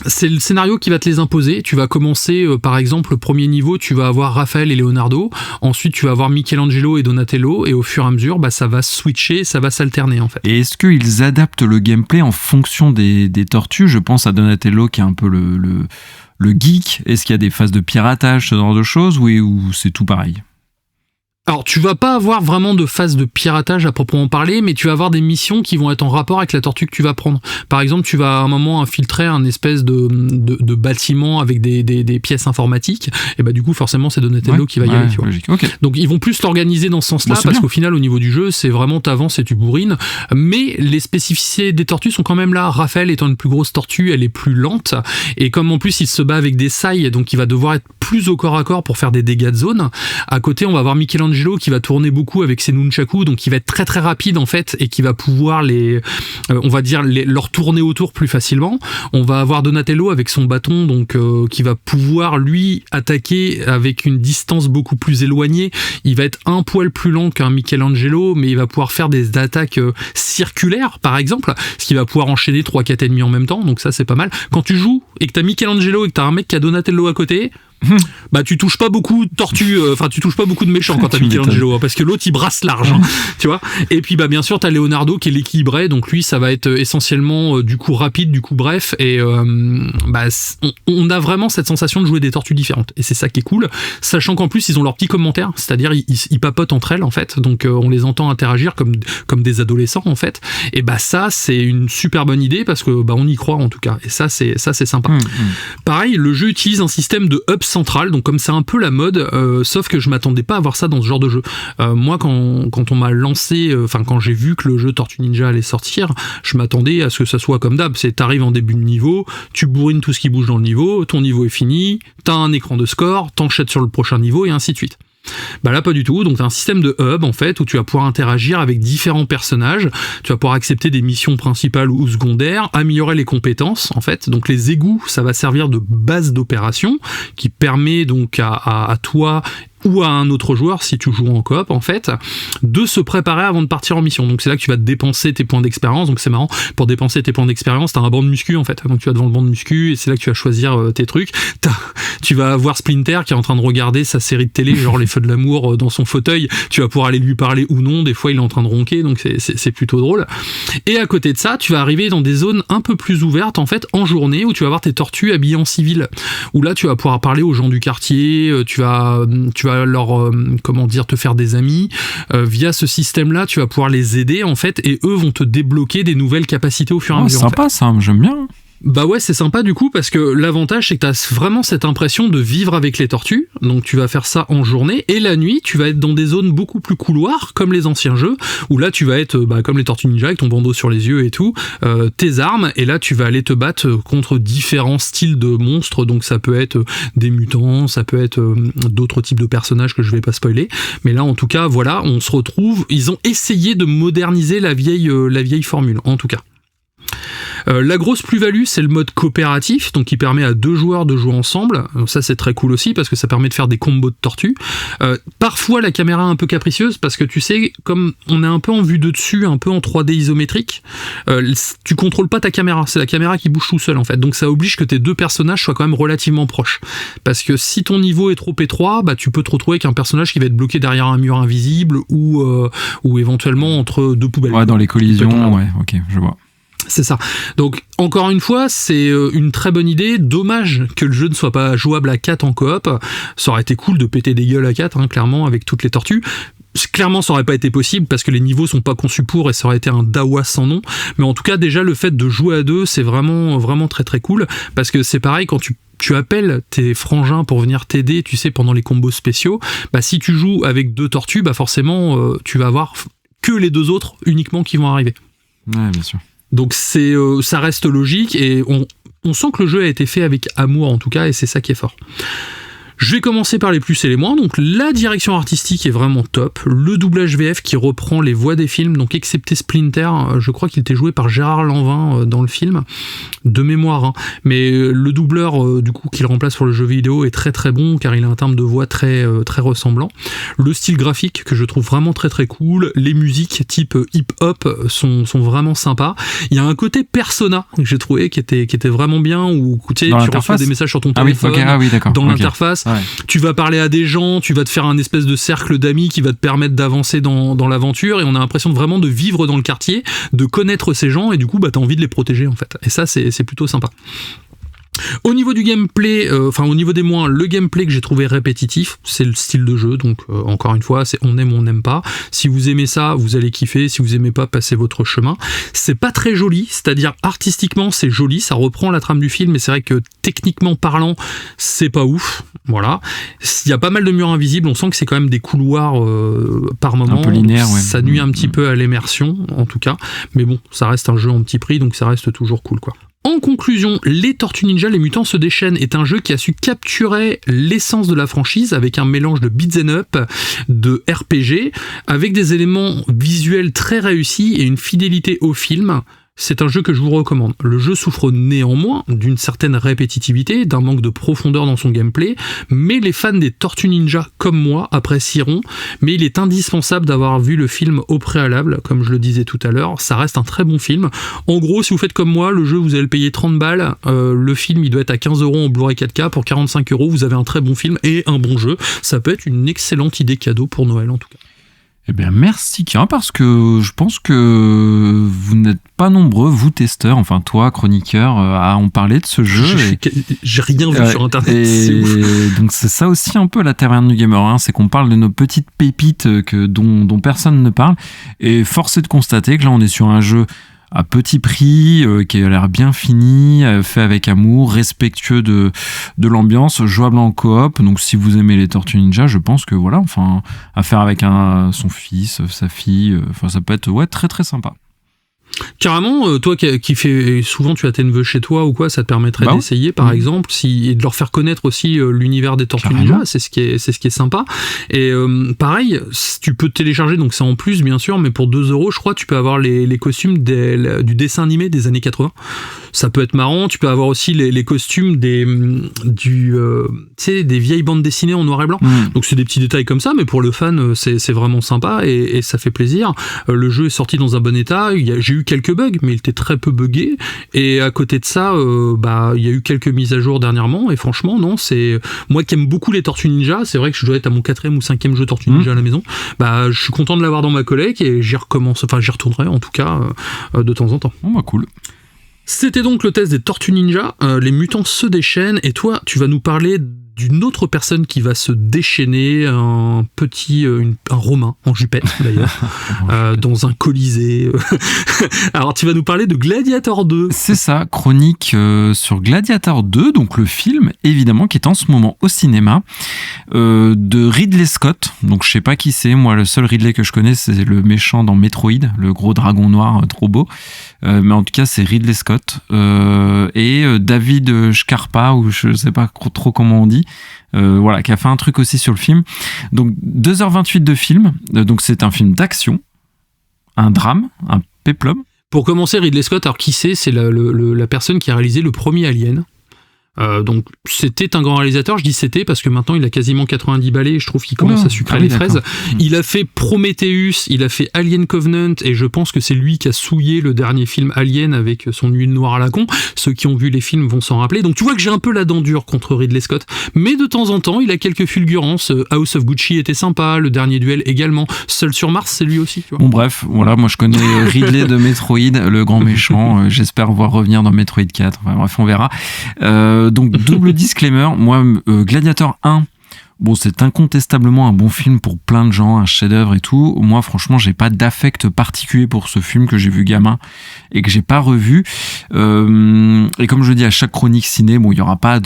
c'est le scénario qui va te les imposer. Tu vas commencer, par exemple, le premier niveau, tu vas avoir Raphaël et Leonardo. Ensuite, tu vas avoir Michelangelo et Donatello. Et au fur et à mesure, ça va switcher, ça va s'alterner, en fait. Et est-ce qu'ils adaptent le gameplay en fonction des tortues ? Je pense à Donatello qui est un peu le geek. Est-ce qu'il y a des phases de piratage, ce genre de choses, ou c'est tout pareil ? Alors, tu vas pas avoir vraiment de phase de piratage à proprement parler, mais tu vas avoir des missions qui vont être en rapport avec la tortue que tu vas prendre. Par exemple, tu vas à un moment infiltrer un espèce de bâtiment avec des pièces informatiques, et du coup, forcément, c'est Donatello qui va y aller, tu vois. Okay. Donc, ils vont plus l'organiser dans ce sens-là, parce qu'au final, au niveau du jeu, c'est vraiment t'avances et tu bourrines, mais les spécificités des tortues sont quand même là. Raphaël étant une plus grosse tortue, elle est plus lente, et comme en plus, il se bat avec des sailles, donc il va devoir être plus au corps à corps pour faire des dégâts de zone. À côté, on va avoir Michelangelo qui va tourner beaucoup avec ses nunchaku, donc qui va être très très rapide en fait et qui va pouvoir leur tourner autour plus facilement. On va avoir Donatello avec son bâton, donc qui va pouvoir lui attaquer avec une distance beaucoup plus éloignée. Il va être un poil plus lent qu'un Michelangelo, mais il va pouvoir faire des attaques circulaires par exemple, ce qui va pouvoir enchaîner 3-4 ennemis en même temps, donc ça c'est pas mal. Quand tu joues et que t'as Michelangelo et que t'as un mec qui a Donatello à côté, tu touches pas beaucoup de tortues, tu touches pas beaucoup de méchants quand t'as Michelangelo, parce que l'autre il brasse large, tu vois. Et puis bien sûr t'as Leonardo qui est l'équilibré, donc lui ça va être essentiellement du coup rapide, du coup bref, et on a vraiment cette sensation de jouer des tortues différentes, et c'est ça qui est cool, sachant qu'en plus ils ont leurs petits commentaires, c'est-à-dire ils papotent entre elles en fait, donc on les entend interagir comme des adolescents en fait, et ça c'est une super bonne idée parce que on y croit en tout cas, et ça c'est sympa. Pareil, le jeu utilise un système de hub central, donc comme c'est un peu la mode, sauf que je m'attendais pas à voir ça dans ce genre de jeu. Moi quand on m'a lancé, quand j'ai vu que le jeu Tortue Ninja allait sortir, je m'attendais à ce que ça soit comme d'hab, c'est t'arrives en début de niveau, tu bourrines tout ce qui bouge dans le niveau, ton niveau est fini, t'as un écran de score, t'enchaînes sur le prochain niveau et ainsi de suite. Là pas du tout, donc t'as un système de hub en fait où tu vas pouvoir interagir avec différents personnages, tu vas pouvoir accepter des missions principales ou secondaires, améliorer les compétences en fait, donc les égouts ça va servir de base d'opération qui permet donc à toi ou à un autre joueur, si tu joues en coop en fait, de se préparer avant de partir en mission. Donc c'est là que tu vas dépenser tes points d'expérience, donc c'est marrant, pour dépenser tes points d'expérience, t'as un banc de muscu en fait, donc tu vas devant le banc de muscu et c'est là que tu vas choisir tes trucs. Tu vas avoir Splinter qui est en train de regarder sa série de télé, genre Les Feux de l'amour dans son fauteuil, tu vas pouvoir aller lui parler ou non, des fois il est en train de ronquer, donc c'est plutôt drôle. Et à côté de ça, tu vas arriver dans des zones un peu plus ouvertes en fait, en journée, où tu vas avoir tes tortues habillées en civil, où là tu vas pouvoir parler aux gens du quartier, tu vas leur te faire des amis, via ce système là tu vas pouvoir les aider en fait, et eux vont te débloquer des nouvelles capacités au fur et à mesure. Sympa en fait. Ça, j'aime bien. Ouais, c'est sympa du coup, parce que l'avantage c'est que t'as vraiment cette impression de vivre avec les tortues, donc tu vas faire ça en journée, et la nuit tu vas être dans des zones beaucoup plus couloirs comme les anciens jeux, où là tu vas être comme les Tortues Ninja avec ton bandeau sur les yeux et tout, tes armes, et là tu vas aller te battre contre différents styles de monstres, donc ça peut être des mutants, ça peut être d'autres types de personnages que je vais pas spoiler, mais là en tout cas voilà, on se retrouve, ils ont essayé de moderniser la vieille formule en tout cas. La grosse plus-value, c'est le mode coopératif, donc qui permet à 2 joueurs de jouer ensemble. Donc ça, c'est très cool aussi parce que ça permet de faire des combos de tortues. Parfois, la caméra est un peu capricieuse parce que tu sais, comme on est un peu en vue de dessus, un peu en 3D isométrique, tu contrôles pas ta caméra. C'est la caméra qui bouge tout seul en fait. Donc ça oblige que tes 2 personnages soient quand même relativement proches. Parce que si ton niveau est trop étroit, tu peux te retrouver avec un personnage qui va être bloqué derrière un mur invisible ou éventuellement entre 2 poubelles. Ouais, dans les collisions, ouais, ok, je vois. C'est ça. Donc, encore une fois, c'est une très bonne idée. Dommage que le jeu ne soit pas jouable à 4 en coop. Ça aurait été cool de péter des gueules à 4, clairement, avec toutes les tortues. Clairement, ça aurait pas été possible parce que les niveaux sont pas conçus pour, et ça aurait été un dawa sans nom. Mais en tout cas, déjà, le fait de jouer à 2, c'est vraiment, vraiment très très cool. Parce que c'est pareil, quand tu appelles tes frangins pour venir t'aider, tu sais, pendant les combos spéciaux, si tu joues avec 2 tortues, forcément, tu vas avoir que les 2 autres uniquement qui vont arriver. Ouais, bien sûr. Donc ça reste logique, et on sent que le jeu a été fait avec amour en tout cas, et c'est ça qui est fort. Je vais commencer par les plus et les moins. Donc la direction artistique est vraiment top. Le doublage VF qui reprend les voix des films, donc excepté Splinter, je crois qu'il était joué par Gérard Lanvin dans le film, de mémoire. Hein. Mais le doubleur du coup qu'il remplace pour le jeu vidéo est très très bon car il a un timbre de voix très très ressemblant. Le style graphique que je trouve vraiment très très cool. Les musiques type hip-hop sont vraiment sympas. Il y a un côté Persona que j'ai trouvé qui était vraiment bien où tu reçois des messages sur ton téléphone dans l'interface. Ouais. Tu vas parler à des gens, tu vas te faire un espèce de cercle d'amis qui va te permettre d'avancer dans l'aventure et on a l'impression vraiment de vivre dans le quartier, de connaître ces gens et du coup t'as envie de les protéger en fait. Et ça c'est plutôt sympa. Au niveau du gameplay, au niveau des moins, le gameplay que j'ai trouvé répétitif, c'est le style de jeu, donc encore une fois, c'est on aime ou on n'aime pas. Si vous aimez ça, vous allez kiffer, si vous aimez pas, passez votre chemin. C'est pas très joli, c'est-à-dire artistiquement c'est joli, ça reprend la trame du film, mais c'est vrai que techniquement parlant, c'est pas ouf, voilà. Il y a pas mal de murs invisibles, on sent que c'est quand même des couloirs par moment, un peu linéaire, ouais. Ça nuit un petit peu à l'immersion, en tout cas, mais bon, ça reste un jeu en petit prix, donc ça reste toujours cool, quoi. En conclusion, les Tortues Ninja, les Mutants se déchaînent est un jeu qui a su capturer l'essence de la franchise avec un mélange de beat'em up, de RPG, avec des éléments visuels très réussis et une fidélité au film. C'est un jeu que je vous recommande. Le jeu souffre néanmoins d'une certaine répétitivité, d'un manque de profondeur dans son gameplay, mais les fans des Tortues Ninja comme moi apprécieront, mais il est indispensable d'avoir vu le film au préalable, comme je le disais tout à l'heure, ça reste un très bon film. En gros, si vous faites comme moi, le jeu vous allez le payer 30 balles, le film il doit être à 15 € en Blu-ray 4K, pour 45 €, vous avez un très bon film et un bon jeu. Ça peut être une excellente idée cadeau pour Noël en tout cas. Eh bien, merci Kira, parce que je pense que vous n'êtes pas nombreux, vous testeurs, enfin toi, chroniqueur, à en parler de ce jeu. J'ai rien vu sur Internet, c'est ouf. Donc c'est ça aussi un peu la taverne du gamer, hein, c'est qu'on parle de nos petites pépites dont personne ne parle, et force est de constater que là on est sur un jeu à petit prix, qui a l'air bien fini, fait avec amour, respectueux de l'ambiance, jouable en coop. Donc si vous aimez les Tortues Ninja, je pense que voilà, enfin, à faire avec son fils, sa fille, enfin ça peut être très très sympa. Carrément, toi qui fais souvent, tu as tes neveux chez toi ou quoi, ça te permettrait d'essayer par exemple, et de leur faire connaître aussi l'univers des Tortues Ninja, c'est ce qui est sympa. Et pareil, tu peux télécharger, donc c'est en plus bien sûr, mais pour 2 €, je crois, tu peux avoir les costumes du dessin animé des années 80. Ça peut être marrant. Tu peux avoir aussi les costumes des vieilles bandes dessinées en noir et blanc. Donc c'est des petits détails comme ça, mais pour le fan, c'est vraiment sympa et ça fait plaisir. Le jeu est sorti dans un bon état. J'ai eu quelques bugs, mais il était très peu buggé. Et à côté de ça, il y a eu quelques mises à jour dernièrement. Et franchement, non, c'est moi qui aime beaucoup les Tortues Ninja. C'est vrai que je dois être à mon 4e ou 5e jeu Tortues Ninja à la maison. Je suis content de l'avoir dans ma collecte et j'y retournerai en tout cas de temps en temps. Bon, cool. C'était donc le test des Tortues Ninja, les mutants se déchaînent, et toi, tu vas nous parler d'une autre personne qui va se déchaîner, un Romain, en jupette d'ailleurs, dans un colisée. Alors tu vas nous parler de Gladiator 2. C'est ça, chronique sur Gladiator 2, donc le film, évidemment, qui est en ce moment au cinéma, de Ridley Scott. Donc je sais pas qui c'est, moi le seul Ridley que je connais, c'est le méchant dans Metroid, le gros dragon noir trop beau. Mais en tout cas, c'est Ridley Scott et David Scarpa, ou je sais pas trop comment on dit, qui a fait un truc aussi sur le film. Donc 2h28 de film, donc c'est un film d'action, un drame, un péplum. Pour commencer, Ridley Scott, alors qui c'est la personne qui a réalisé le premier Alien. Donc c'était un grand réalisateur, je dis c'était parce que maintenant il a quasiment 90 balais et je trouve qu'il commence à sucrer les fraises. Il a fait Prometheus, il a fait Alien Covenant et je pense que c'est lui qui a souillé le dernier film Alien avec son huile noire à la con. Ceux qui ont vu les films vont s'en rappeler. Donc tu vois que j'ai un peu la dent dure contre Ridley Scott, mais de temps en temps il a quelques fulgurances. House of Gucci était sympa, le dernier duel également. Seul sur Mars, c'est lui aussi, tu vois. Bon bref, voilà, moi je connais Ridley de Metroid, le grand méchant. J'espère voir revenir dans Metroid 4. Enfin, bref, on verra. Donc double disclaimer, moi Gladiator 1, bon, c'est incontestablement un bon film pour plein de gens, un chef-d'œuvre et tout. Moi franchement, j'ai pas d'affect particulier pour ce film que j'ai vu gamin et que j'ai pas revu. Et comme je dis à chaque chronique ciné, bon, il y aura pas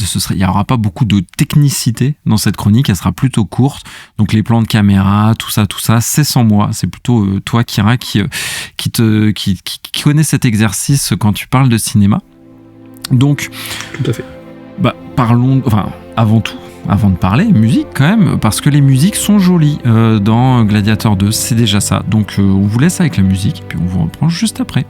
beaucoup de technicité dans cette chronique, elle sera plutôt courte. Donc les plans de caméra, tout ça, c'est sans moi. C'est plutôt toi, Kira, qui connais cet exercice quand tu parles de cinéma. Donc, tout à fait. Parlons, avant tout, avant de parler, musique quand même, parce que les musiques sont jolies dans Gladiator 2, c'est déjà ça. Donc on vous laisse avec la musique, et puis on vous reprend juste après.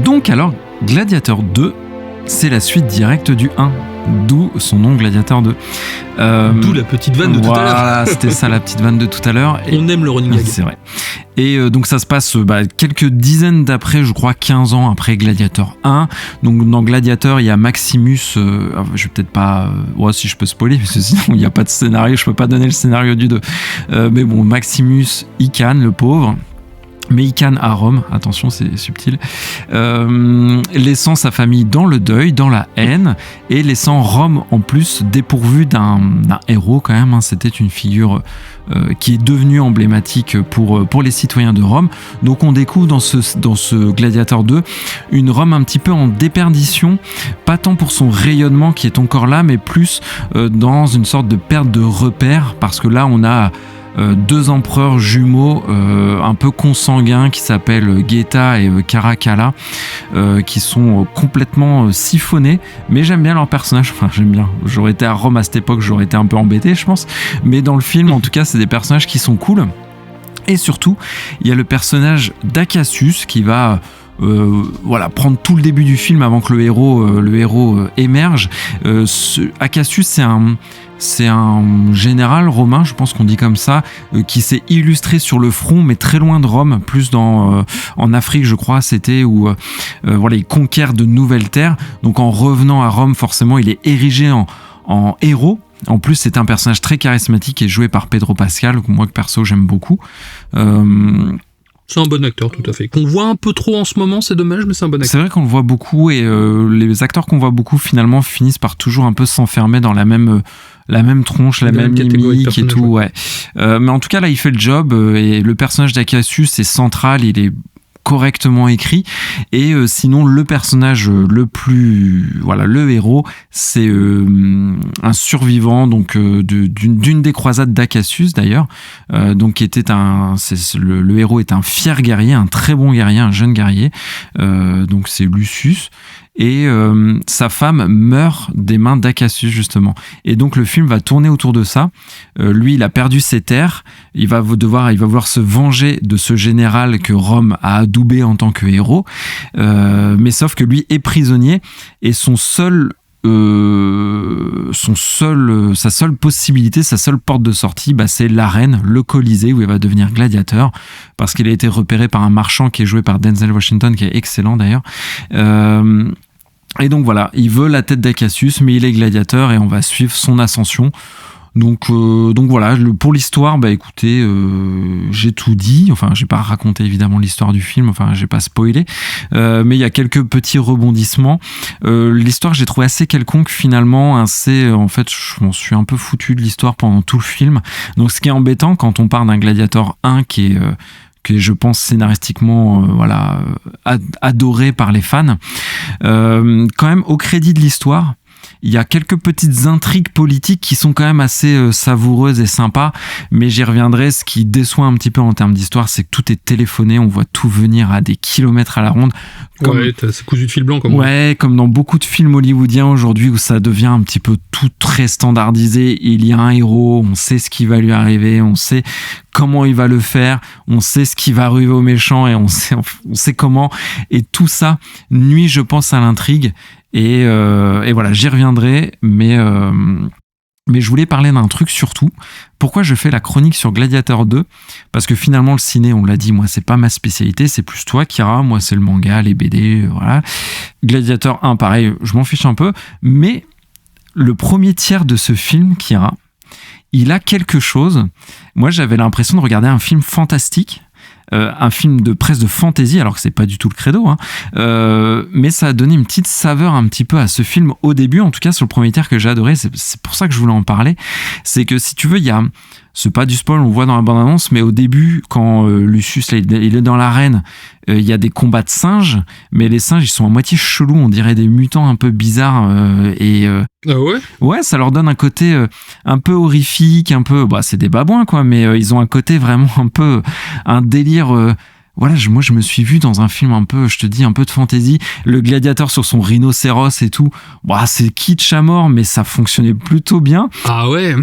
Donc alors, Gladiator 2, c'est la suite directe du 1, d'où son nom Gladiator 2. D'où la petite vanne de tout à l'heure. Voilà, c'était ça la petite vanne de tout à l'heure. Et on aime le running gag. c'est vrai. Et donc ça se passe quelques dizaines d'après, je crois 15 ans après Gladiator 1. Donc dans Gladiator, il y a Maximus, je vais peut-être pas... si je peux spoiler, parce que sinon il n'y a pas de scénario, je peux pas donner le scénario du 2. Mais bon, Maximus, il canne, le pauvre. Mais il canne à Rome, attention c'est subtil, laissant sa famille dans le deuil, dans la haine, et laissant Rome en plus dépourvue d'un héros quand même, hein. C'était une figure qui est devenue emblématique pour les citoyens de Rome. Donc on découvre dans ce Gladiator 2 une Rome un petit peu en déperdition, pas tant pour son rayonnement qui est encore là, mais plus dans une sorte de perte de repères, parce que là on a deux empereurs jumeaux un peu consanguins qui s'appellent Geta et Caracalla, qui sont complètement siphonnés, mais j'aime bien leur personnage, enfin j'aime bien, j'aurais été à Rome à cette époque, j'aurais été un peu embêté je pense, mais dans le film en tout cas c'est des personnages qui sont cool. Et surtout il y a le personnage d'Acacius qui va prendre tout le début du film avant que le héros émerge. Acacius c'est un général romain, je pense qu'on dit comme ça, qui s'est illustré sur le front, mais très loin de Rome, plus en Afrique, je crois, c'était où il conquiert de nouvelles terres. Donc en revenant à Rome, forcément, il est érigé en héros. En plus, c'est un personnage très charismatique et joué par Pedro Pascal, moi que perso j'aime beaucoup. C'est un bon acteur, tout à fait. Qu'on voit un peu trop en ce moment, c'est dommage, mais c'est un bon acteur. C'est vrai qu'on le voit beaucoup, et les acteurs qu'on voit beaucoup, finalement, finissent par toujours un peu s'enfermer dans la même tronche, la même mimique et tout. Ouais. Mais en tout cas, là, il fait le job, et le personnage d'Acacius est central, il est correctement écrit, et sinon le personnage le héros, c'est un survivant donc d'une des croisades d'Acacius d'ailleurs, donc qui était le héros est un fier guerrier, un très bon guerrier, un jeune guerrier, donc c'est Lucius. Et sa femme meurt des mains d'Acacius justement. Et donc le film va tourner autour de ça. Lui, il a perdu ses terres. Il va vouloir se venger de ce général que Rome a adoubé en tant que héros. Mais sauf que lui est prisonnier, et sa seule possibilité, sa seule porte de sortie, c'est l'arène, le Colisée, où il va devenir gladiateur, parce qu'il a été repéré par un marchand qui est joué par Denzel Washington, qui est excellent d'ailleurs. Et donc voilà, il veut la tête d'Acacius, mais il est gladiateur, et on va suivre son ascension. Donc voilà, pour l'histoire, écoutez, j'ai tout dit. Enfin, j'ai pas raconté évidemment l'histoire du film, enfin, j'ai pas spoilé, mais il y a quelques petits rebondissements. L'histoire, j'ai trouvé assez quelconque finalement, en fait, je m'en suis un peu foutu de l'histoire pendant tout le film. Donc, ce qui est embêtant quand on part d'un Gladiator 1 qui est je pense scénaristiquement adoré par les fans. Quand même, au crédit de l'histoire, il y a quelques petites intrigues politiques qui sont quand même assez savoureuses et sympas, mais j'y reviendrai. Ce qui déçoit un petit peu en termes d'histoire, c'est que tout est téléphoné, on voit tout venir à des kilomètres à la ronde. C'est cousu de fil blanc comme comme dans beaucoup de films hollywoodiens aujourd'hui, où ça devient un petit peu tout très standardisé. Il y a un héros, on sait ce qui va lui arriver, on sait comment il va le faire, on sait ce qui va arriver aux méchants, et on sait comment, et tout ça nuit, je pense, à l'intrigue. Et voilà, j'y reviendrai, mais je voulais parler d'un truc surtout. Pourquoi je fais la chronique sur Gladiator 2 ? Parce que finalement, le ciné, on l'a dit, moi, c'est pas ma spécialité, c'est plus toi, Kira. Moi, c'est le manga, les BD, voilà. Gladiator 1, pareil, je m'en fiche un peu. Mais le premier tiers de ce film, Kira, il a quelque chose. Moi, j'avais l'impression de regarder un film fantastique. Un film presque de fantasy, alors que c'est pas du tout le credo, mais ça a donné une petite saveur un petit peu à ce film au début, en tout cas sur le premier tiers, que j'ai adoré. C'est pour ça que je voulais en parler. C'est que, si tu veux, il y a c'est pas du spoil, on le voit dans la bande-annonce, mais au début, quand Lucius là, il est dans l'arène, il y a des combats de singes, mais les singes ils sont à moitié chelous, on dirait des mutants un peu bizarres Ah ouais. Ouais, ça leur donne un côté un peu horrifique, un peu, bah c'est des babouins quoi, mais ils ont un côté vraiment un peu un délire. Voilà, moi je me suis vu dans un film un peu, je te dis, un peu de fantasy, le gladiateur sur son rhinocéros et tout. Bah, c'est kitsch à mort, mais ça fonctionnait plutôt bien. Ah ouais.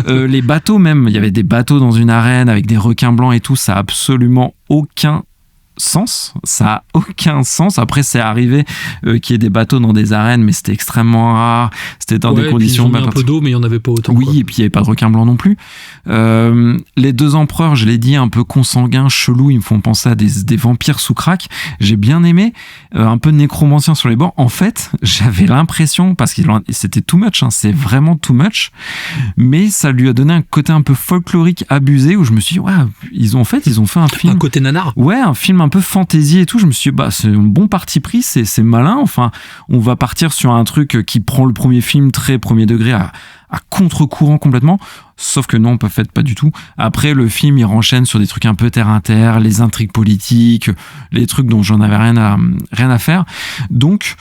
Les bateaux même, il y avait des bateaux dans une arène avec des requins blancs et tout, ça a absolument aucun sens, ça a aucun sens. Après c'est arrivé qu'il y ait des bateaux dans des arènes, mais c'était extrêmement rare, c'était dans des conditions un peu d'eau, mais il n'y en avait pas autant. Oui, quoi. et puis il n'y avait pas de requins blancs non plus. Les deux empereurs, je l'ai dit, un peu consanguins, chelous, ils me font penser à des vampires sous crack. J'ai bien aimé, un peu de nécromancien sur les bords. En fait, j'avais l'impression, parce que c'était too much, hein, c'est vraiment too much, mais ça lui a donné un côté un peu folklorique abusé, où je me suis dit, ouais, ils ont fait un film. Un côté nanar. Ouais, un film un peu fantasy et tout. Je me suis dit, bah, c'est un bon parti pris, c'est malin. Enfin, on va partir sur un truc qui prend le premier film très premier degré à contre-courant complètement. Sauf que non, pas du tout. Après, le film, il renchaîne sur des trucs un peu terre à terre, les intrigues politiques, les trucs dont j'en avais rien à faire. Donc,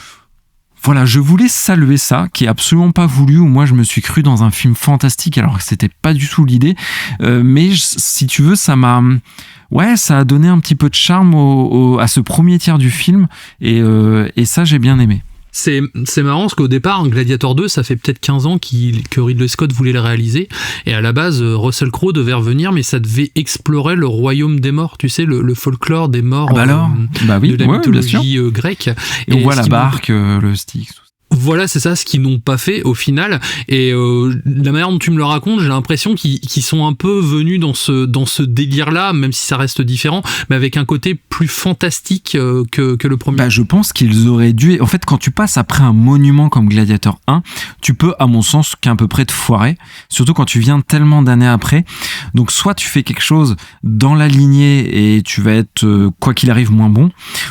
voilà, je voulais saluer ça, qui est absolument pas voulu, où moi je me suis cru dans un film fantastique alors que c'était pas du tout l'idée. Mais si tu veux, ça a donné un petit peu de charme à ce premier tiers du film, et ça j'ai bien aimé. C'est marrant parce qu'au départ, Gladiator 2, ça fait peut-être 15 ans que Ridley Scott voulait le réaliser. Et à la base, Russell Crowe devait revenir, mais ça devait explorer le royaume des morts, tu sais, le folklore des morts oui, de la mythologie grecque. Et on voit la barque, le Styx. Voilà, c'est ça, ce qu'ils n'ont pas fait au final. Et la manière dont tu me le racontes, j'ai l'impression qu'ils sont un peu venus dans ce délire-là, même si ça reste différent, mais avec un côté plus fantastique que le premier. Bah, je pense qu'ils auraient dû... En fait, quand tu passes après un monument comme Gladiator 1, tu peux, à mon sens, qu'à peu près te foirer, surtout quand tu viens tellement d'années après. Donc, soit tu fais quelque chose dans la lignée et tu vas être, quoi qu'il arrive, moins bon,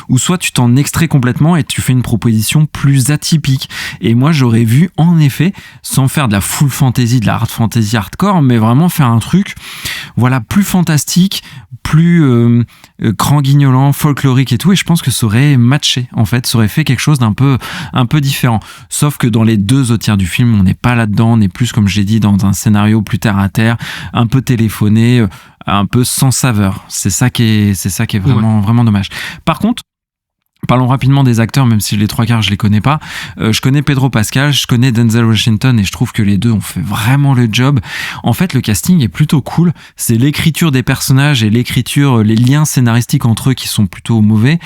ou soit tu t'en extrais complètement et tu fais une proposition plus atypique. Et moi j'aurais vu en effet, sans faire de la full fantasy, de la hard fantasy hardcore, mais vraiment faire un truc voilà plus fantastique, plus cran-guignolant, folklorique et tout, et je pense que ça aurait matché en fait, ça aurait fait quelque chose d'un peu différent. Sauf que dans les deux autres tiers du film, on n'est pas là-dedans, on est plus, comme je l'ai dit, dans un scénario plus terre à terre, un peu téléphoné, un peu sans saveur. C'est ça qui est vraiment dommage. Par contre, parlons rapidement des acteurs, même si les trois quarts je les connais pas. Je connais Pedro Pascal, je connais Denzel Washington, et je trouve que les deux ont fait vraiment le job. En fait, le casting est plutôt cool. C'est l'écriture des personnages et les liens scénaristiques entre eux qui sont plutôt mauvais.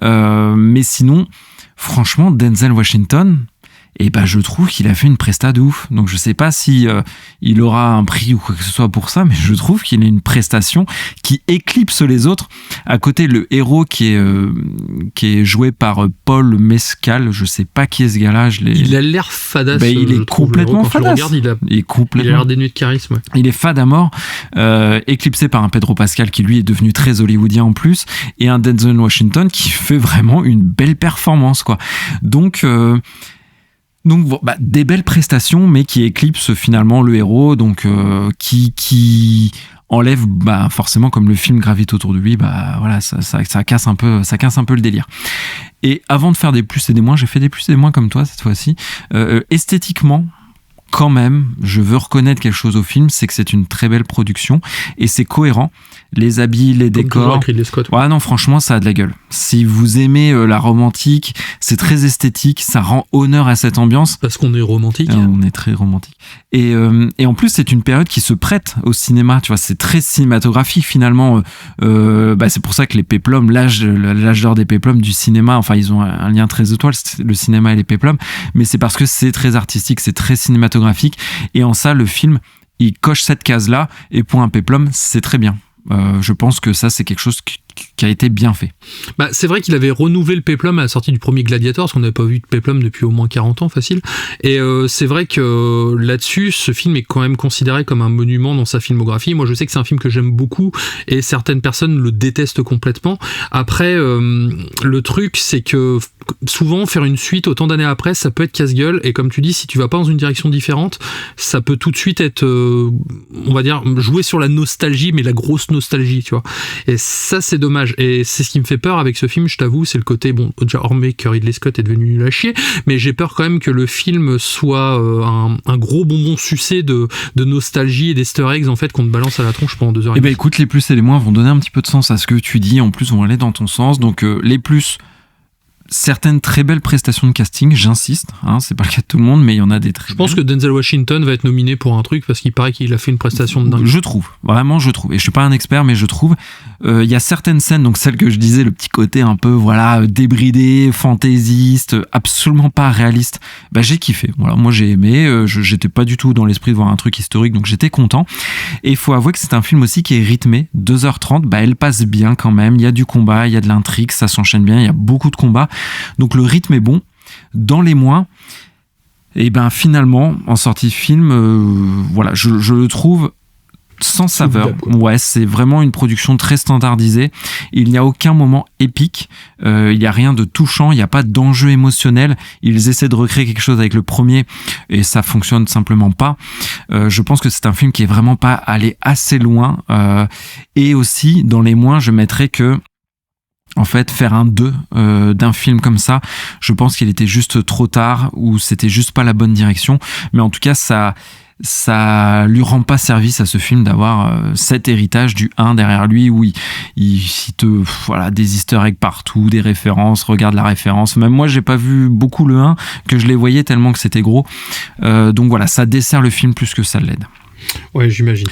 Mais sinon, franchement, Denzel Washington, et ben je trouve qu'il a fait une presta de ouf. Donc je sais pas si il aura un prix ou quoi que ce soit pour ça, mais je trouve qu'il a une prestation qui éclipse les autres. À côté, le héros qui est joué par Paul Mescal, je sais pas qui est ce gars-là. Il a l'air fadasse. Il est complètement fadasse. Il a l'air dénué de charisme. Ouais. Il est fade à mort, éclipsé par un Pedro Pascal qui lui est devenu très hollywoodien en plus, et un Denzel Washington qui fait vraiment une belle performance quoi. Donc des belles prestations, mais qui éclipsent finalement le héros, donc qui enlève forcément, comme le film gravite autour de lui, voilà, ça casse un peu le délire. Et avant de faire des plus et des moins, j'ai fait des plus et des moins comme toi cette fois-ci. Esthétiquement, quand même, je veux reconnaître quelque chose au film, c'est que c'est une très belle production et c'est cohérent. Les habits, les décors. Ouais, non, franchement, ça a de la gueule. Si vous aimez la romantique, c'est très esthétique, ça rend honneur à cette ambiance. Parce qu'on est romantique. On est très romantique. Et en plus, c'est une période qui se prête au cinéma. Tu vois, c'est très cinématographique finalement. C'est pour ça que les péplums, l'âge d'or des péplums du cinéma, enfin, ils ont un lien très étoile, le cinéma et les péplums. Mais c'est parce que c'est très artistique, c'est très cinématographique. Et en ça, le film, il coche cette case-là. Et pour un péplum, c'est très bien. Je pense que ça, c'est quelque chose qui a été bien fait. Bah, c'est vrai qu'il avait renouvelé le péplum à la sortie du premier Gladiator, parce qu'on n'avait pas vu de péplum depuis au moins 40 ans, facile. Et c'est vrai que là-dessus, ce film est quand même considéré comme un monument dans sa filmographie. Moi, je sais que c'est un film que j'aime beaucoup, et certaines personnes le détestent complètement. Après, le truc, c'est que souvent, faire une suite autant d'années après, ça peut être casse-gueule, et comme tu dis, si tu vas pas dans une direction différente, ça peut tout de suite être, on va dire, jouer sur la nostalgie, mais la grosse nostalgie, tu vois. Et ça, c'est dommage. Et c'est ce qui me fait peur avec ce film, je t'avoue, c'est le côté, bon, déjà, hormis que Ridley Scott est devenu nul à chier, mais j'ai peur quand même que le film soit un gros bonbon sucé de nostalgie et d'easter eggs, en fait, qu'on te balance à la tronche pendant 2 heures. Eh ben écoute, les plus et les moins vont donner un petit peu de sens à ce que tu dis, en plus, vont aller dans ton sens. Donc, les plus... certaines très belles prestations de casting, j'insiste, hein, c'est pas le cas de tout le monde, mais il y en a des très Je pense que Denzel Washington va être nominé pour un truc parce qu'il paraît qu'il a fait une prestation de dingue. Je trouve, vraiment je trouve, et je suis pas un expert, mais je trouve, il y a certaines scènes, donc celle que je disais, le petit côté un peu, voilà, débridé, fantaisiste, absolument pas réaliste, bah j'ai kiffé, voilà, moi j'ai aimé, j'étais pas du tout dans l'esprit de voir un truc historique, donc j'étais content, et il faut avouer que c'est un film aussi qui est rythmé, 2h30, bah elle passe bien quand même, il y a du combat, il y a de l'intrigue, ça s'enchaîne bien, il y a beaucoup de combats. Donc le rythme est bon. Dans les mois, et ben finalement, en sortie de film, voilà, je le trouve sans saveur. Ouais, c'est vraiment une production très standardisée. Il n'y a aucun moment épique. Il n'y a rien de touchant. Il n'y a pas d'enjeu émotionnel. Ils essaient de recréer quelque chose avec le premier et ça fonctionne simplement pas. Je pense que c'est un film qui est vraiment pas allé assez loin. Et aussi, dans les mois, je mettrais que en fait, faire un 2 d'un film comme ça, je pense qu'il était juste trop tard ou c'était juste pas la bonne direction. Mais en tout cas, ça lui rend pas service à ce film d'avoir cet héritage du 1 derrière lui où il cite voilà, des easter eggs partout, des références, regarde la référence. Même moi, j'ai pas vu beaucoup le 1, que je les voyais tellement que c'était gros. Donc voilà, ça dessert le film plus que ça l'aide. Ouais, j'imagine.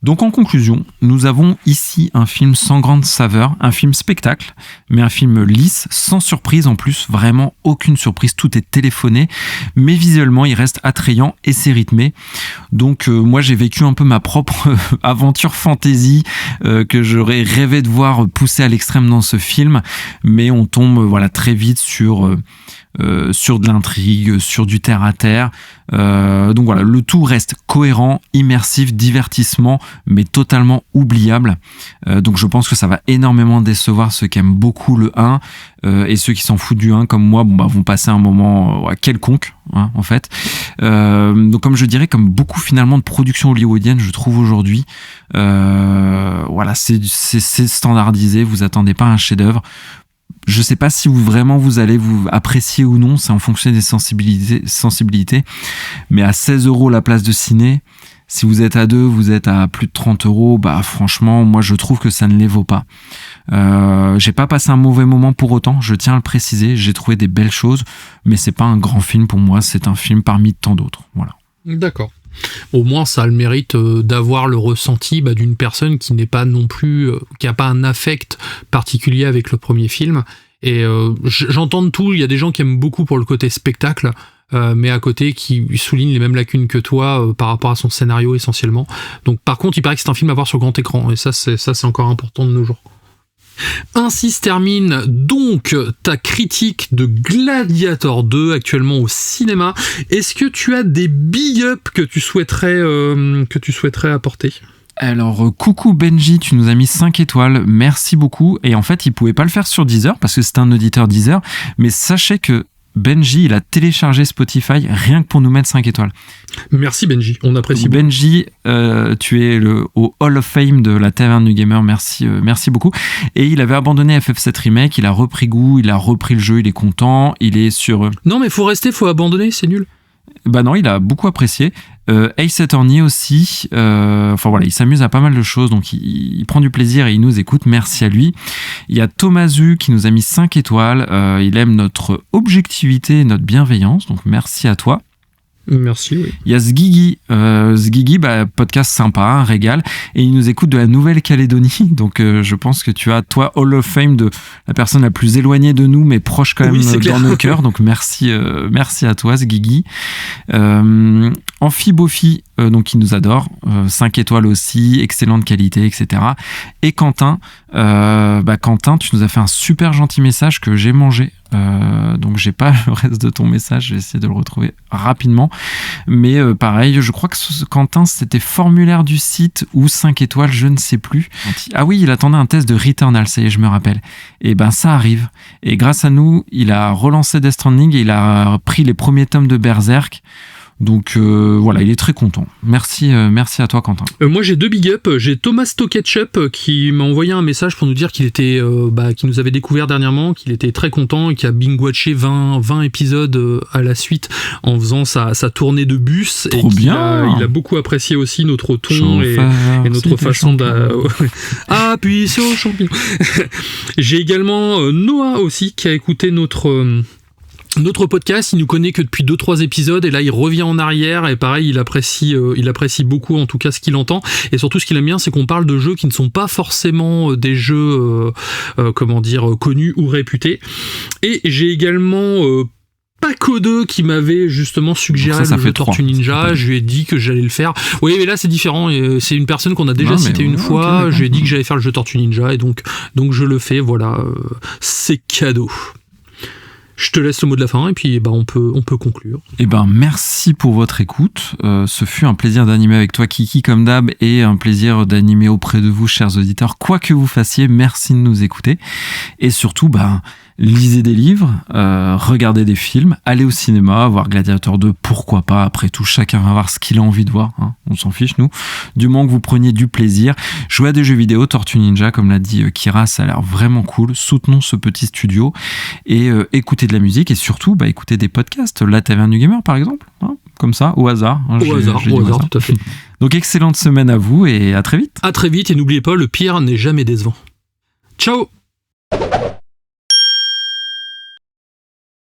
Donc en conclusion, nous avons ici un film sans grande saveur, un film spectacle, mais un film lisse, sans surprise en plus, vraiment aucune surprise, tout est téléphoné, mais visuellement il reste attrayant et c'est rythmé. Donc moi j'ai vécu un peu ma propre aventure fantasy que j'aurais rêvé de voir poussée à l'extrême dans ce film, mais on tombe voilà très vite sur de l'intrigue, sur du terre-à-terre. Donc voilà, le tout reste cohérent, immersif, divertissement, mais totalement oubliable. Donc je pense que ça va énormément décevoir ceux qui aiment beaucoup le 1 et ceux qui s'en foutent du 1 comme moi vont passer un moment quelconque, hein, en fait. Donc comme je dirais, comme beaucoup finalement de productions hollywoodiennes, je trouve aujourd'hui, voilà, c'est standardisé, vous attendez pas un chef-d'œuvre. Je sais pas si vous allez vous apprécier ou non, c'est en fonction des sensibilités. Mais à 16 € la place de ciné, si vous êtes à 2, vous êtes à plus de 30 €, bah franchement, moi je trouve que ça ne les vaut pas. J'ai pas passé un mauvais moment pour autant, je tiens à le préciser, j'ai trouvé des belles choses, mais c'est pas un grand film pour moi, c'est un film parmi tant d'autres. Voilà. D'accord. Au moins, ça a le mérite d'avoir le ressenti d'une personne qui n'est pas non plus, qui a pas un affect particulier avec le premier film. Et j'entends de tout. Il y a des gens qui aiment beaucoup pour le côté spectacle, mais à côté qui soulignent les mêmes lacunes que toi par rapport à son scénario essentiellement. Donc, par contre, il paraît que c'est un film à voir sur grand écran, et ça, c'est encore important de nos jours. Ainsi se termine donc ta critique de Gladiator 2 actuellement au cinéma. Est-ce que tu as des big up que tu souhaiterais apporter ? Alors, coucou Benji, tu nous as mis 5 étoiles, merci beaucoup. Et en fait, il pouvait pas le faire sur Deezer parce que c'est un auditeur Deezer, mais sachez que Benji, il a téléchargé Spotify rien que pour nous mettre 5 étoiles. Merci Benji, on apprécie. Benji, tu es au Hall of Fame de la Taverne du Gamer, merci beaucoup. Et il avait abandonné FF7 Remake, il a repris goût, il a repris le jeu, il est content, il est sur... Non mais faut abandonner, c'est nul. Bah non, il a beaucoup apprécié. Ace Attorney aussi, enfin voilà, il s'amuse à pas mal de choses, donc il prend du plaisir et il nous écoute, merci à lui. Il y a Thomasu qui nous a mis 5 étoiles, il aime notre objectivité et notre bienveillance, donc merci à toi. Merci, oui. Il y a Zgigi. Zgigi, podcast sympa, un régal. Et il nous écoute de la Nouvelle-Calédonie. Donc, je pense que tu as, toi, Hall of Fame de la personne la plus éloignée de nous, mais proche quand même dans nos cœurs. Donc, merci à toi, Zgigi. Amphibofi, donc il nous adore. 5 étoiles aussi, excellente qualité, etc. Et Quentin, Quentin, tu nous as fait un super gentil message que j'ai mangé. Donc j'ai pas le reste de ton message, je vais essayer de le retrouver rapidement, mais pareil, je crois que Quentin c'était formulaire du site ou 5 étoiles, je ne sais plus. Ah oui, il attendait un test de Returnal, ça y est, je me rappelle. Et ça arrive, et grâce à nous il a relancé Death Stranding et il a pris les premiers tomes de Berserk. Donc voilà, il est très content. Merci à toi, Quentin. Moi j'ai 2 big up. J'ai Thomas Toketchup qui m'a envoyé un message pour nous dire qu'il était, qu'il nous avait découvert dernièrement, qu'il était très content et qu'il a binge-watché 20 épisodes à la suite en faisant sa tournée de bus. Trop bien. Il a beaucoup apprécié aussi notre ton et notre façon appuyer sur le champignon. J'ai également Noah aussi qui a écouté notre podcast. Il nous connaît que depuis 2-3 épisodes et là il revient en arrière et pareil il apprécie beaucoup en tout cas ce qu'il entend et surtout ce qu'il aime bien c'est qu'on parle de jeux qui ne sont pas forcément des jeux connus ou réputés. Et j'ai également Paco 2 qui m'avait justement suggéré le jeu Tortue Ninja. Je lui ai dit que j'allais le faire. Oui, mais là c'est différent. C'est une personne qu'on a déjà cité une fois. Okay, je lui ai dit que j'allais faire le jeu Tortue Ninja et donc je le fais. Voilà, c'est cadeau. Je te laisse le mot de la fin et puis on peut conclure. Merci pour votre écoute. Ce fut un plaisir d'animer avec toi, Kiki, comme d'hab, et un plaisir d'animer auprès de vous, chers auditeurs. Quoi que vous fassiez, merci de nous écouter. Et surtout, lisez des livres, regardez des films, allez au cinéma, voir Gladiator 2, pourquoi pas. Après tout, chacun va voir ce qu'il a envie de voir. Hein. On s'en fiche, nous. Du moment que vous preniez du plaisir. Jouez à des jeux vidéo, Tortue Ninja, comme l'a dit Kira, ça a l'air vraiment cool. Soutenons ce petit studio et écoutez de la musique et surtout, écoutez des podcasts. La Taverne du Gamer, par exemple. Hein, comme ça, au hasard. Hein, au hasard, tout à fait. Donc, excellente semaine à vous et à très vite. À très vite et n'oubliez pas, le pire n'est jamais décevant. Ciao!